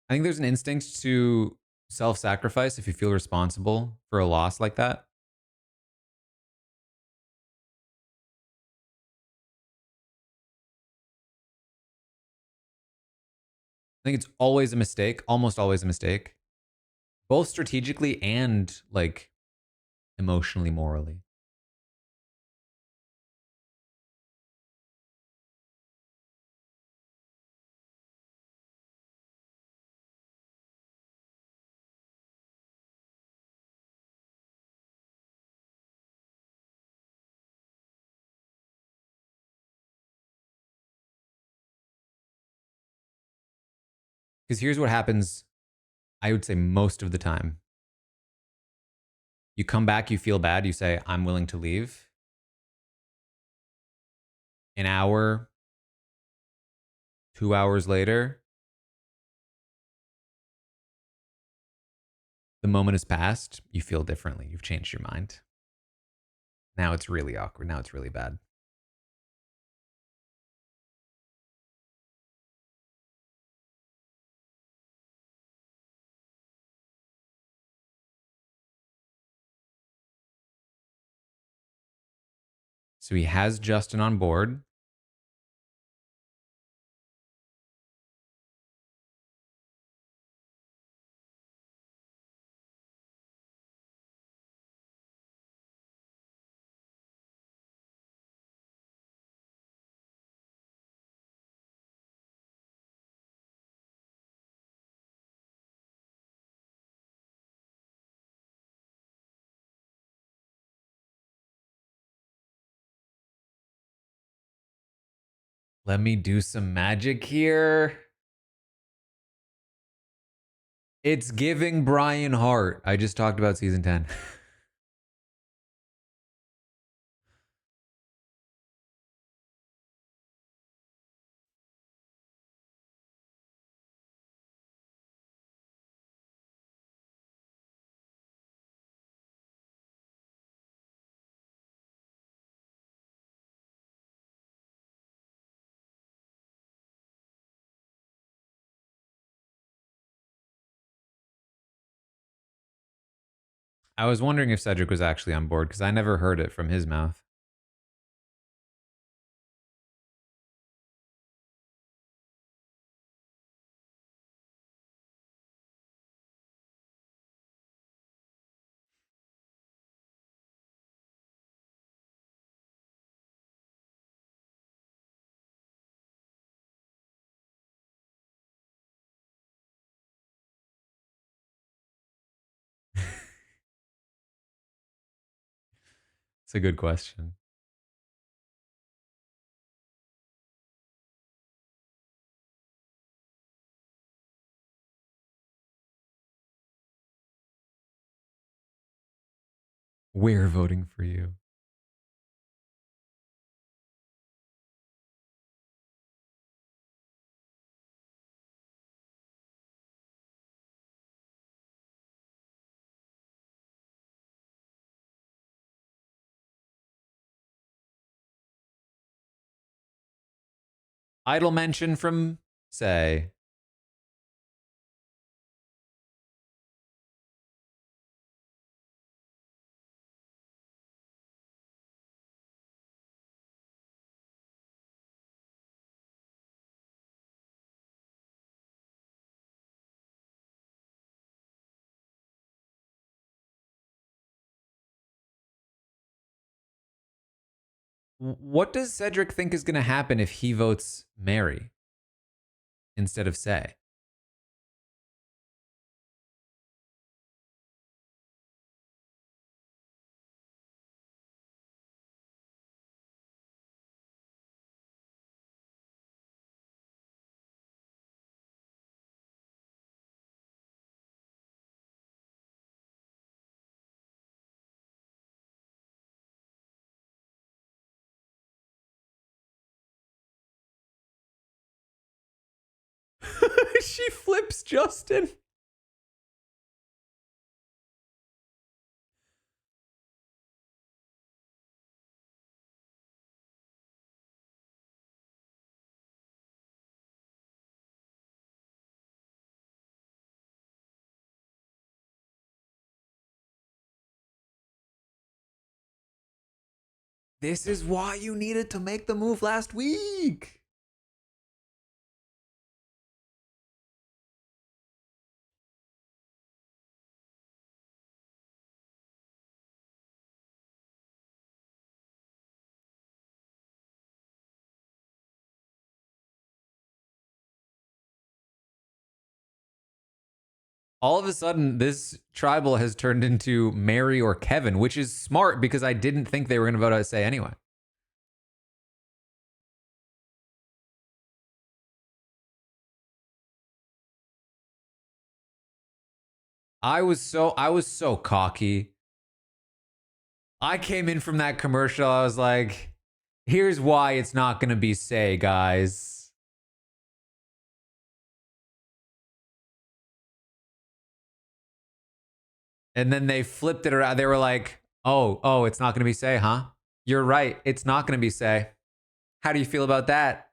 I think there's an instinct to self-sacrifice if you feel responsible for a loss like that. I think it's always a mistake, almost always a mistake, both strategically and like emotionally, morally. Because here's what happens, I would say most of the time. You come back, you feel bad, you say, I'm willing to leave. An hour, 2 hours later, the moment has passed, you feel differently. You've changed your mind. Now it's really awkward. Now it's really bad. So he has Justin on board. Let me do some magic here. It's giving Brian Hart. I just talked about season 10. I was wondering if Cedric was actually on board because I never heard it from his mouth. It's a good question. We're voting for you. Idle mention from Say. What does Cedric think is going to happen if he votes Mary instead of Say? She flips Justin. This is why you needed to make the move last week. All of a sudden, this tribal has turned into Mary or Kevin, which is smart because I didn't think they were going to vote out Say anyway. I was so cocky. I came in from that commercial. I was like, here's why it's not going to be Say, guys. And then they flipped it around. They were like, oh, it's not going to be Say, huh? You're right. It's not going to be Say. How do you feel about that?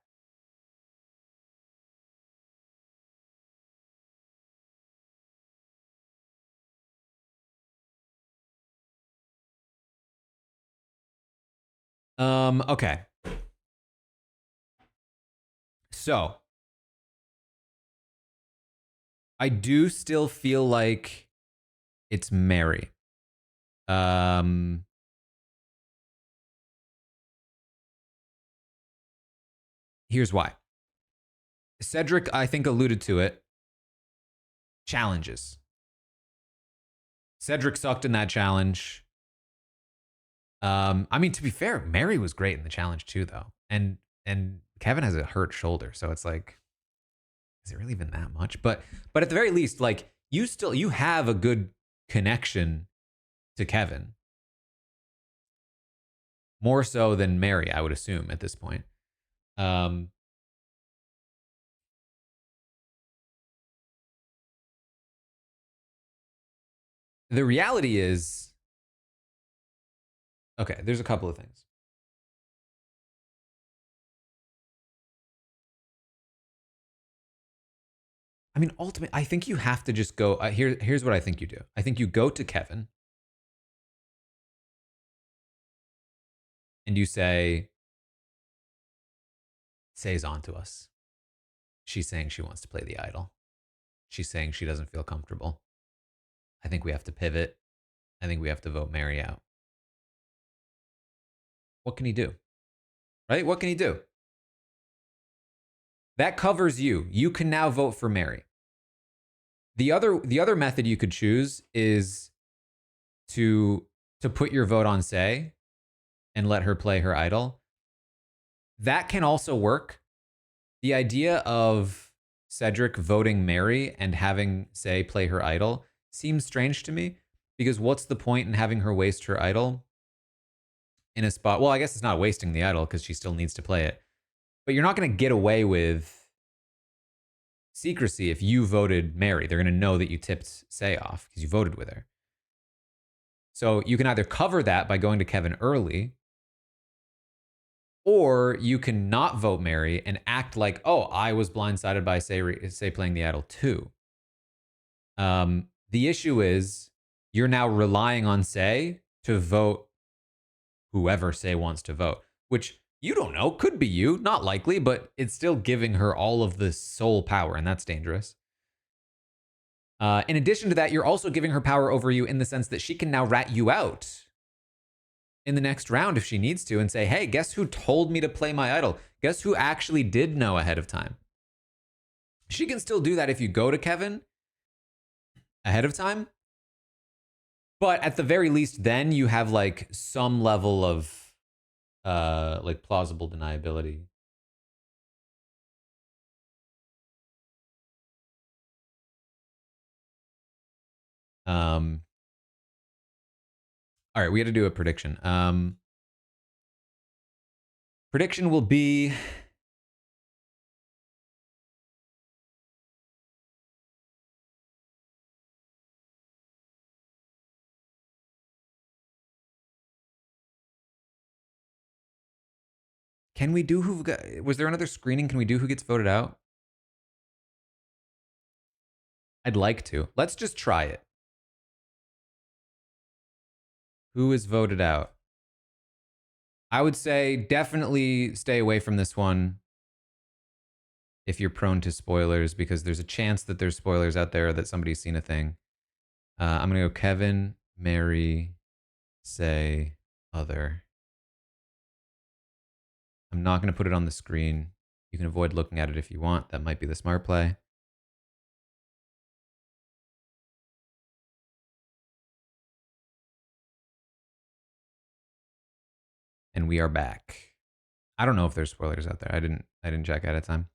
Okay. So I do still feel like it's Mary. Um, Here's why. Cedric, I think, alluded to it. Challenges. Cedric sucked in that challenge. I mean, to be fair, Mary was great in the challenge too, though. And Kevin has a hurt shoulder, so it's like, is it really even that much? But at the very least, like you have a good connection to Kevin. More so than Mary, I would assume, at this point. Um, the reality is, okay, there's a couple of things. I mean, ultimately, I think you have to just go. Here's what I think you do. I think you go to Kevin and you say, Say's on to us. She's saying she wants to play the idol. She's saying she doesn't feel comfortable. I think we have to pivot. I think we have to vote Mary out. What can he do? Right? What can he do? That covers you. You can now vote for Mary. The other method you could choose is to put your vote on Say and let her play her idol. That can also work. The idea of Cedric voting Mary and having Say play her idol seems strange to me, because what's the point in having her waste her idol in a spot? Well, I guess it's not wasting the idol because she still needs to play it. But you're not going to get away with secrecy if you voted Mary. They're going to know that you tipped Say off because you voted with her. So you can either cover that by going to Kevin early, or you can not vote Mary and act like, oh, I was blindsided by Say playing the idol too. The issue is you're now relying on Say to vote whoever Say wants to vote, which you don't know, could be you, not likely, but it's still giving her all of the sole power, and that's dangerous. In addition to that, you're also giving her power over you in the sense that she can now rat you out in the next round if she needs to and say, hey, guess who told me to play my idol? Guess who actually did know ahead of time? She can still do that if you go to Kevin ahead of time. But at the very least, then you have like some level of like plausible deniability. All right, we got to do a prediction. Prediction will be can we do who got, was there another screening? Can we do who gets voted out? I'd like to. Let's just try it. Who is voted out? I would say definitely stay away from this one if you're prone to spoilers, because there's a chance that there's spoilers out there that somebody's seen a thing. I'm going to go Kevin, Mary, Say, other. I'm not going to put it on the screen. You can avoid looking at it if you want. That might be the smart play. And we are back. I don't know if there's spoilers out there. I didn't check ahead of time.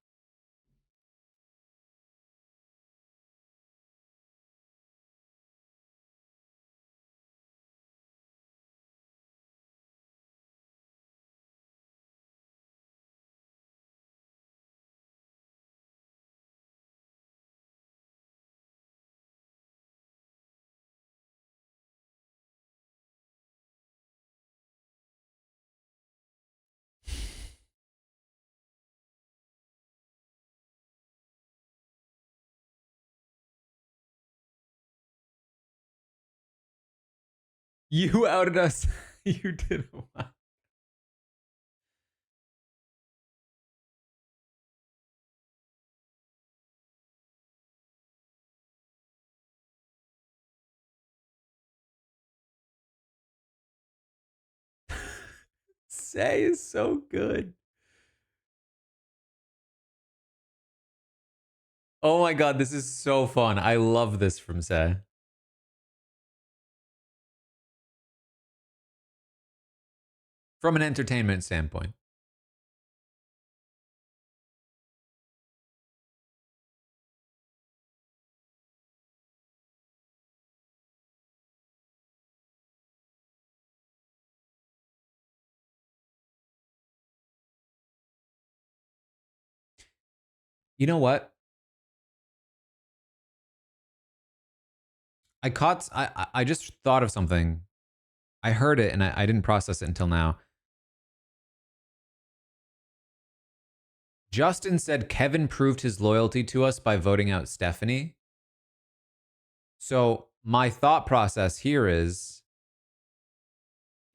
You outed us. You did what? Say is so good. Oh my god, this is so fun. I love this from Say. From an entertainment standpoint. You know what? I just thought of something. I heard it and I didn't process it until now. Justin said Kevin proved his loyalty to us by voting out Stephanie. So my thought process here is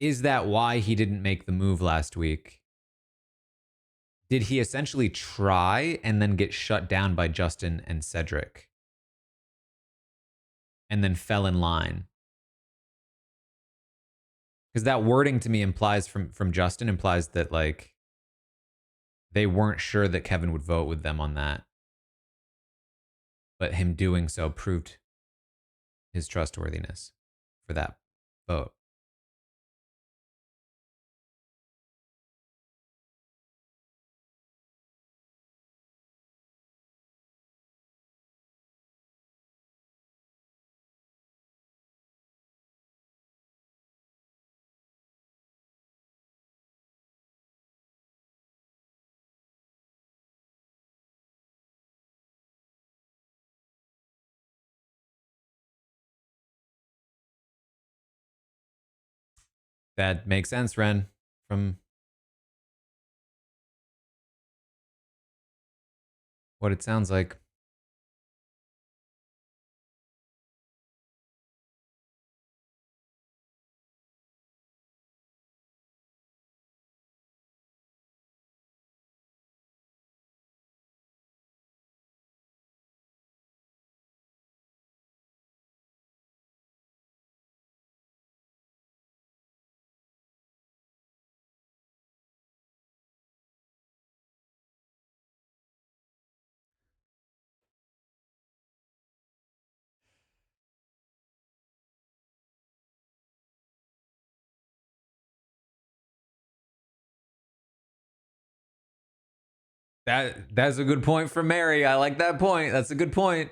Is that why he didn't make the move last week? Did he essentially try and then get shut down by Justin and Cedric and then fell in line? Because that wording to me implies from Justin implies that like they weren't sure that Kevin would vote with them on that, but him doing so proved his trustworthiness for that vote. That makes sense, Ren, from what it sounds like. That's a good point for Mary. I like that point. That's a good point.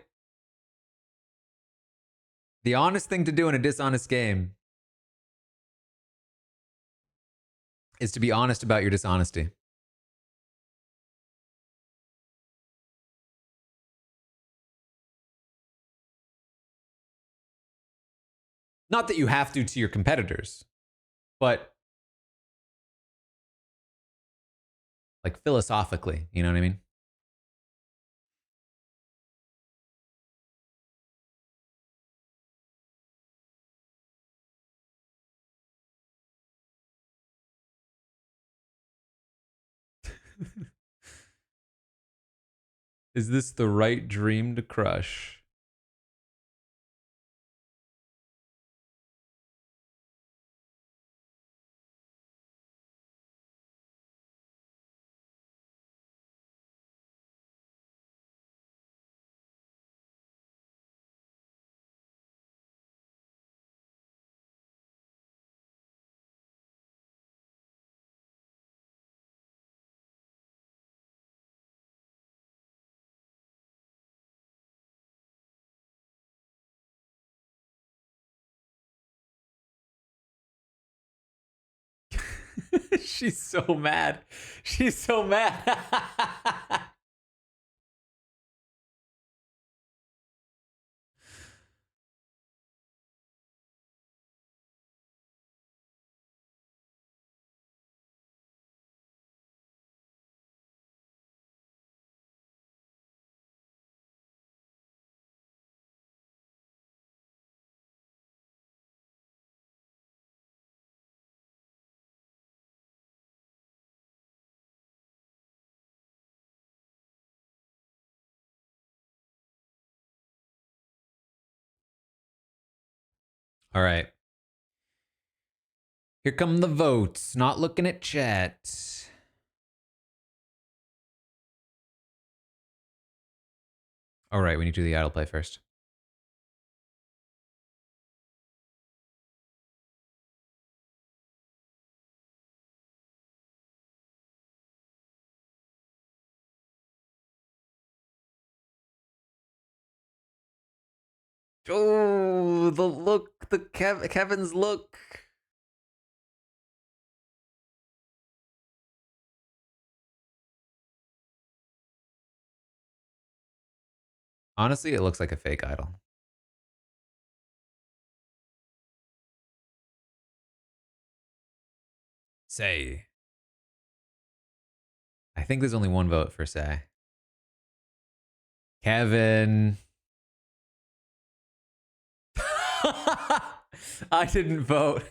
The honest thing to do in a dishonest game is to be honest about your dishonesty. Not that you have to your competitors, but like philosophically, you know what I mean? Is this the right dream to crush? She's so mad. She's so mad. All right. Here come the votes. Not looking at chat. All right, we need to do the idle play first. Oh, the look, the Kevin's look. Honestly, it looks like a fake idol. Say. I think there's only one vote for Say. Kevin. I didn't vote.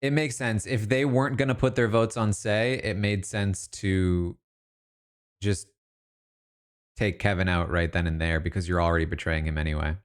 It makes sense. If they weren't going to put their votes on Say, it made sense to just take Kevin out right then and there because you're already betraying him anyway.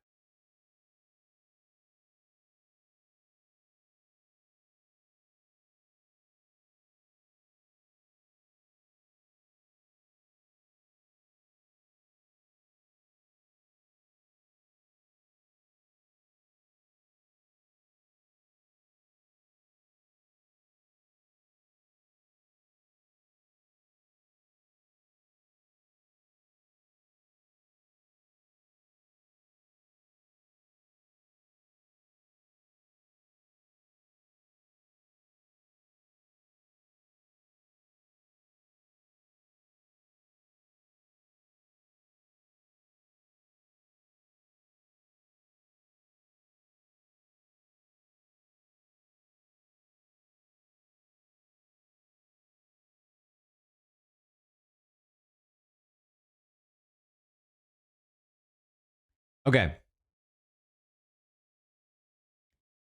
Okay.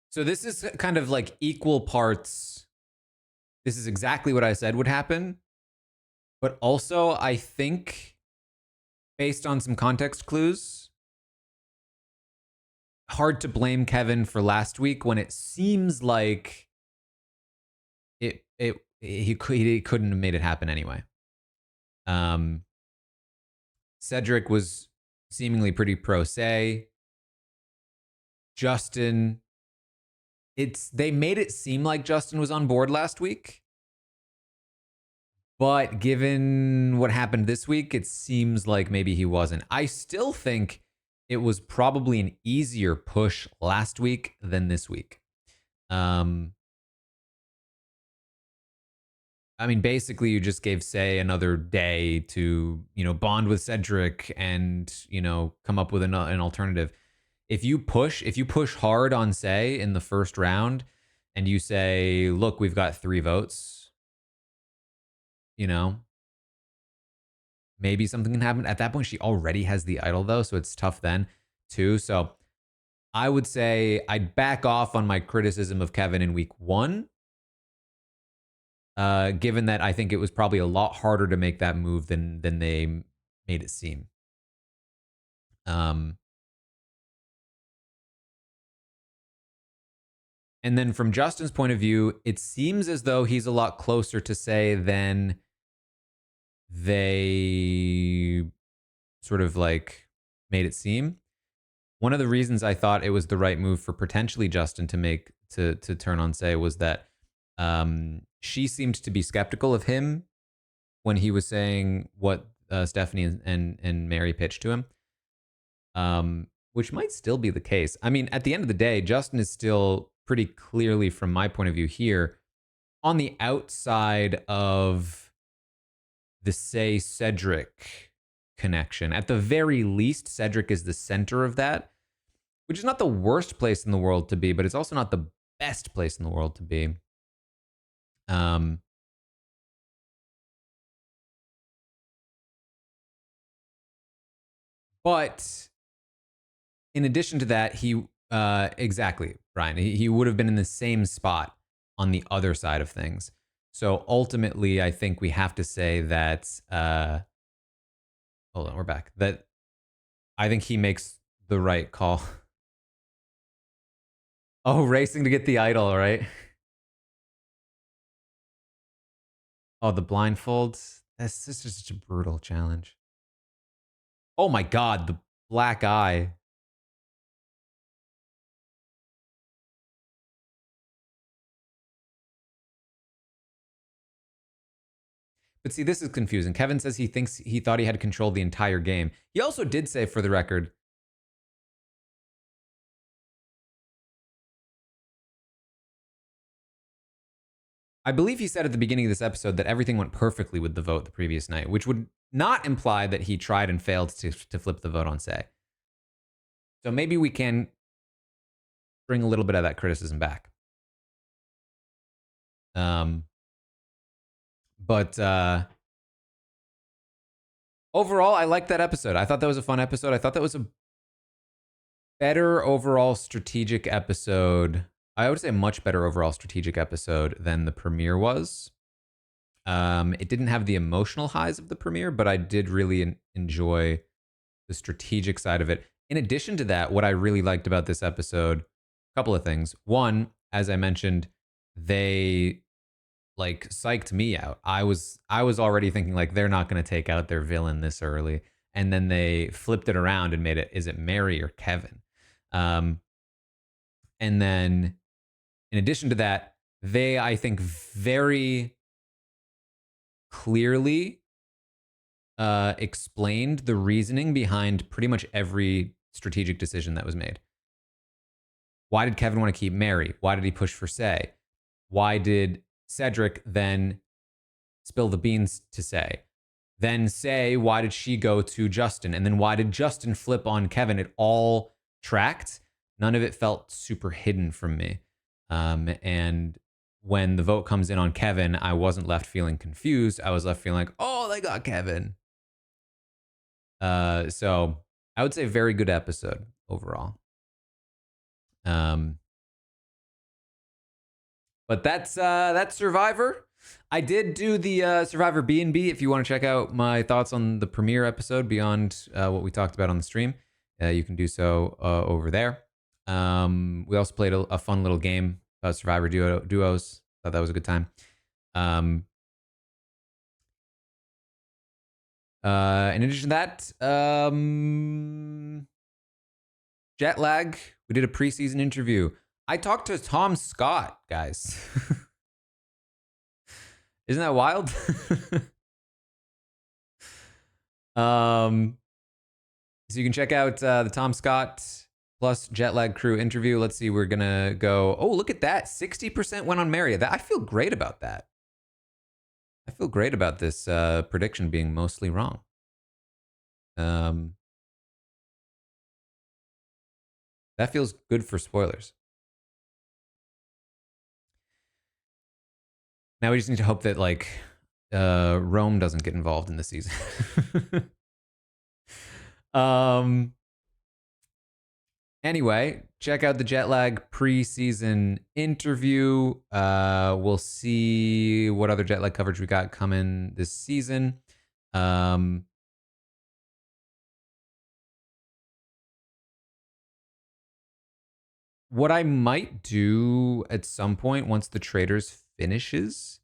So this is kind of like equal parts. This is exactly what I said would happen. But also, I think, based on some context clues, hard to blame Kevin for last week when it seems like he couldn't have made it happen anyway. Cedric was seemingly pretty pro se. Justin, they made it seem like Justin was on board last week. But given what happened this week, it seems like maybe he wasn't. I still think it was probably an easier push last week than this week. I mean, basically, you just gave Say another day to, bond with Cedric and, come up with an alternative. If you push hard on Say in the first round and you say, look, we've got 3 votes, maybe something can happen. At that point, she already has the idol, though, so it's tough then, too. So I would say I'd back off on my criticism of Kevin in week 1. Given that I think it was probably a lot harder to make that move than they made it seem. And then from Justin's point of view, it seems as though he's a lot closer to Say than they sort of like made it seem. One of the reasons I thought it was the right move for potentially Justin to turn on Say was that she seemed to be skeptical of him when he was saying what Stephanie and Mary pitched to him, which might still be the case. I mean, at the end of the day, Justin is still pretty clearly, from my point of view here, on the outside of the Say Cedric connection. At the very least, Cedric is the center of that, which is not the worst place in the world to be, but it's also not the best place in the world to be. But in addition to that, he exactly, Brian, he would have been in the same spot on the other side of things. So ultimately, I think we have to say that hold on, we're back. That I think he makes the right call. Oh, racing to get the idol, right? Oh, the blindfolds. That's just such a brutal challenge. Oh my god, the black eye. But see, this is confusing. Kevin says he thought he had controlled the entire game. He also did say, for the record, I believe he said at the beginning of this episode that everything went perfectly with the vote the previous night, which would not imply that he tried and failed to flip the vote on Say. So maybe we can bring a little bit of that criticism back. But overall, I liked that episode. I thought that was a fun episode. I thought that was a better overall strategic episode I would say a much better overall strategic episode than the premiere was. It didn't have the emotional highs of the premiere, but I did really enjoy the strategic side of it. In addition to that, what I really liked about this episode, a couple of things. One, as I mentioned, they like psyched me out. I was already thinking like they're not going to take out their villain this early, and then they flipped it around and made it, is it Mary or Kevin? Um, and then in addition to that, they, I think, very clearly explained the reasoning behind pretty much every strategic decision that was made. Why did Kevin want to keep Mary? Why did he push for Say? Why did Cedric then spill the beans to Say? Then Say, why did she go to Justin? And then why did Justin flip on Kevin? It all tracked. None of it felt super hidden from me. And when the vote comes in on Kevin, I wasn't left feeling confused. I was left feeling like, oh, they got Kevin. So I would say very good episode overall. But that's Survivor. I did do the Survivor B&B. If you want to check out my thoughts on the premiere episode beyond what we talked about on the stream, you can do so over there. We also played a fun little game about Survivor duos. Thought that was a good time. In addition to that, jet lag. We did a preseason interview. I talked to Tom Scott, guys. Isn't that wild? So you can check out the Tom Scott plus jet lag crew interview. Let's see, we're gonna go. Oh, look at that! 60% went on Mary. That I feel great about that. I feel great about this prediction being mostly wrong. That feels good for spoilers. Now we just need to hope that like Rome doesn't get involved in the season. Anyway, check out the jet lag preseason interview. We'll see what other jet lag coverage we got coming this season. What I might do at some point once the Traders finishes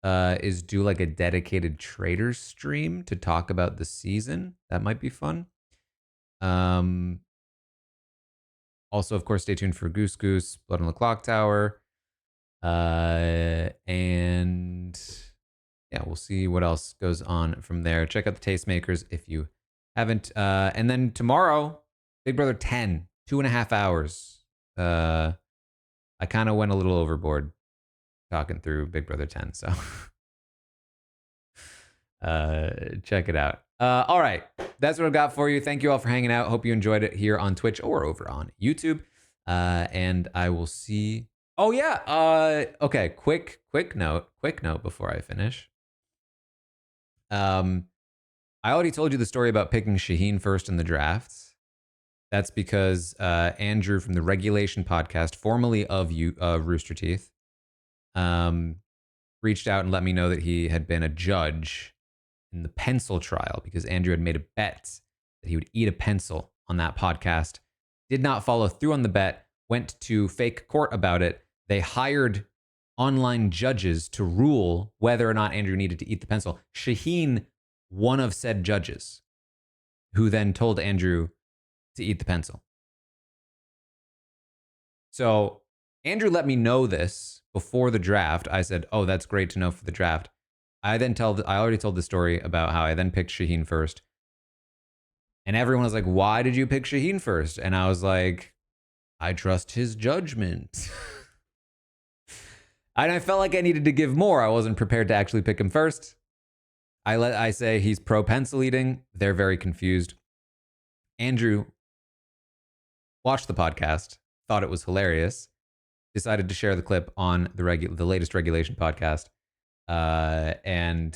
is do like a dedicated Traders stream to talk about the season. That might be fun. Also, of course, stay tuned for Goose Goose, Blood on the Clock Tower. And yeah, we'll see what else goes on from there. Check out the Tastemakers if you haven't. And then tomorrow, Big Brother 10, 2.5 hours. I kind of went a little overboard talking through Big Brother 10, so check it out. All right, that's what I've got for you. Thank you all for hanging out. Hope you enjoyed it here on Twitch or over on YouTube. And I will see. Oh yeah. Okay. Quick note before I finish. I already told you the story about picking Shaheen first in the drafts. That's because Andrew from the Regulation Podcast, formerly of Rooster Teeth, reached out and let me know that he had been a judge in the pencil trial because Andrew had made a bet that he would eat a pencil on that podcast. Did not follow through on the bet, went to fake court about it. They hired online judges to rule whether or not Andrew needed to eat the pencil. Shaheen, one of said judges, who then told Andrew to eat the pencil. So Andrew let me know this before the draft. I said, oh, that's great to know for the draft. I already told the story about how I then picked Shaheen first. And everyone was like, why did you pick Shaheen first? And I was like, I trust his judgment. And I felt like I needed to give more. I wasn't prepared to actually pick him first. I say he's pro pencil eating. They're very confused. Andrew watched the podcast, thought it was hilarious, decided to share the clip on the latest Regulation podcast. And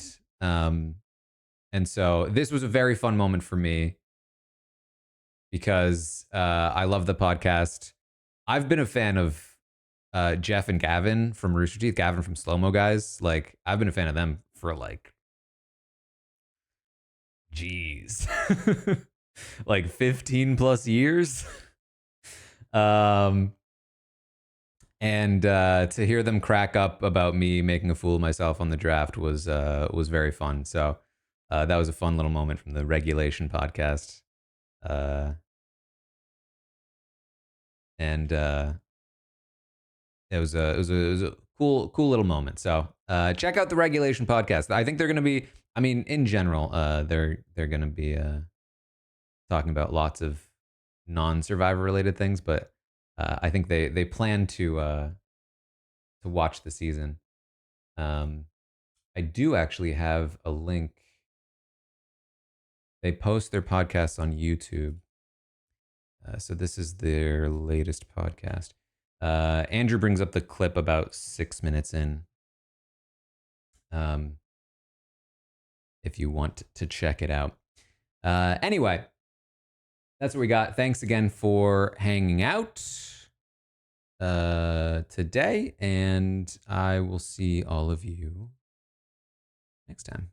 so this was a very fun moment for me because I love the podcast. I've been a fan of Jeff and Gavin from Rooster Teeth, Gavin from Slow Mo Guys. Like, I've been a fan of them for like, geez, like 15 plus years. Um, and to hear them crack up about me making a fool of myself on the draft was very fun. So that was a fun little moment from the Regulation podcast. Uh, and it was a cool little moment. So check out the Regulation podcast. I think they're going to be. I mean, in general, they're going to be talking about lots of non-survivor related things, but I think they plan to watch the season. Um, I do actually have a link. They post their podcasts on YouTube. So this is their latest podcast. Andrew brings up the clip about 6 minutes in. Um, if you want to check it out. Anyway, that's what we got. Thanks again for hanging out today, and I will see all of you next time.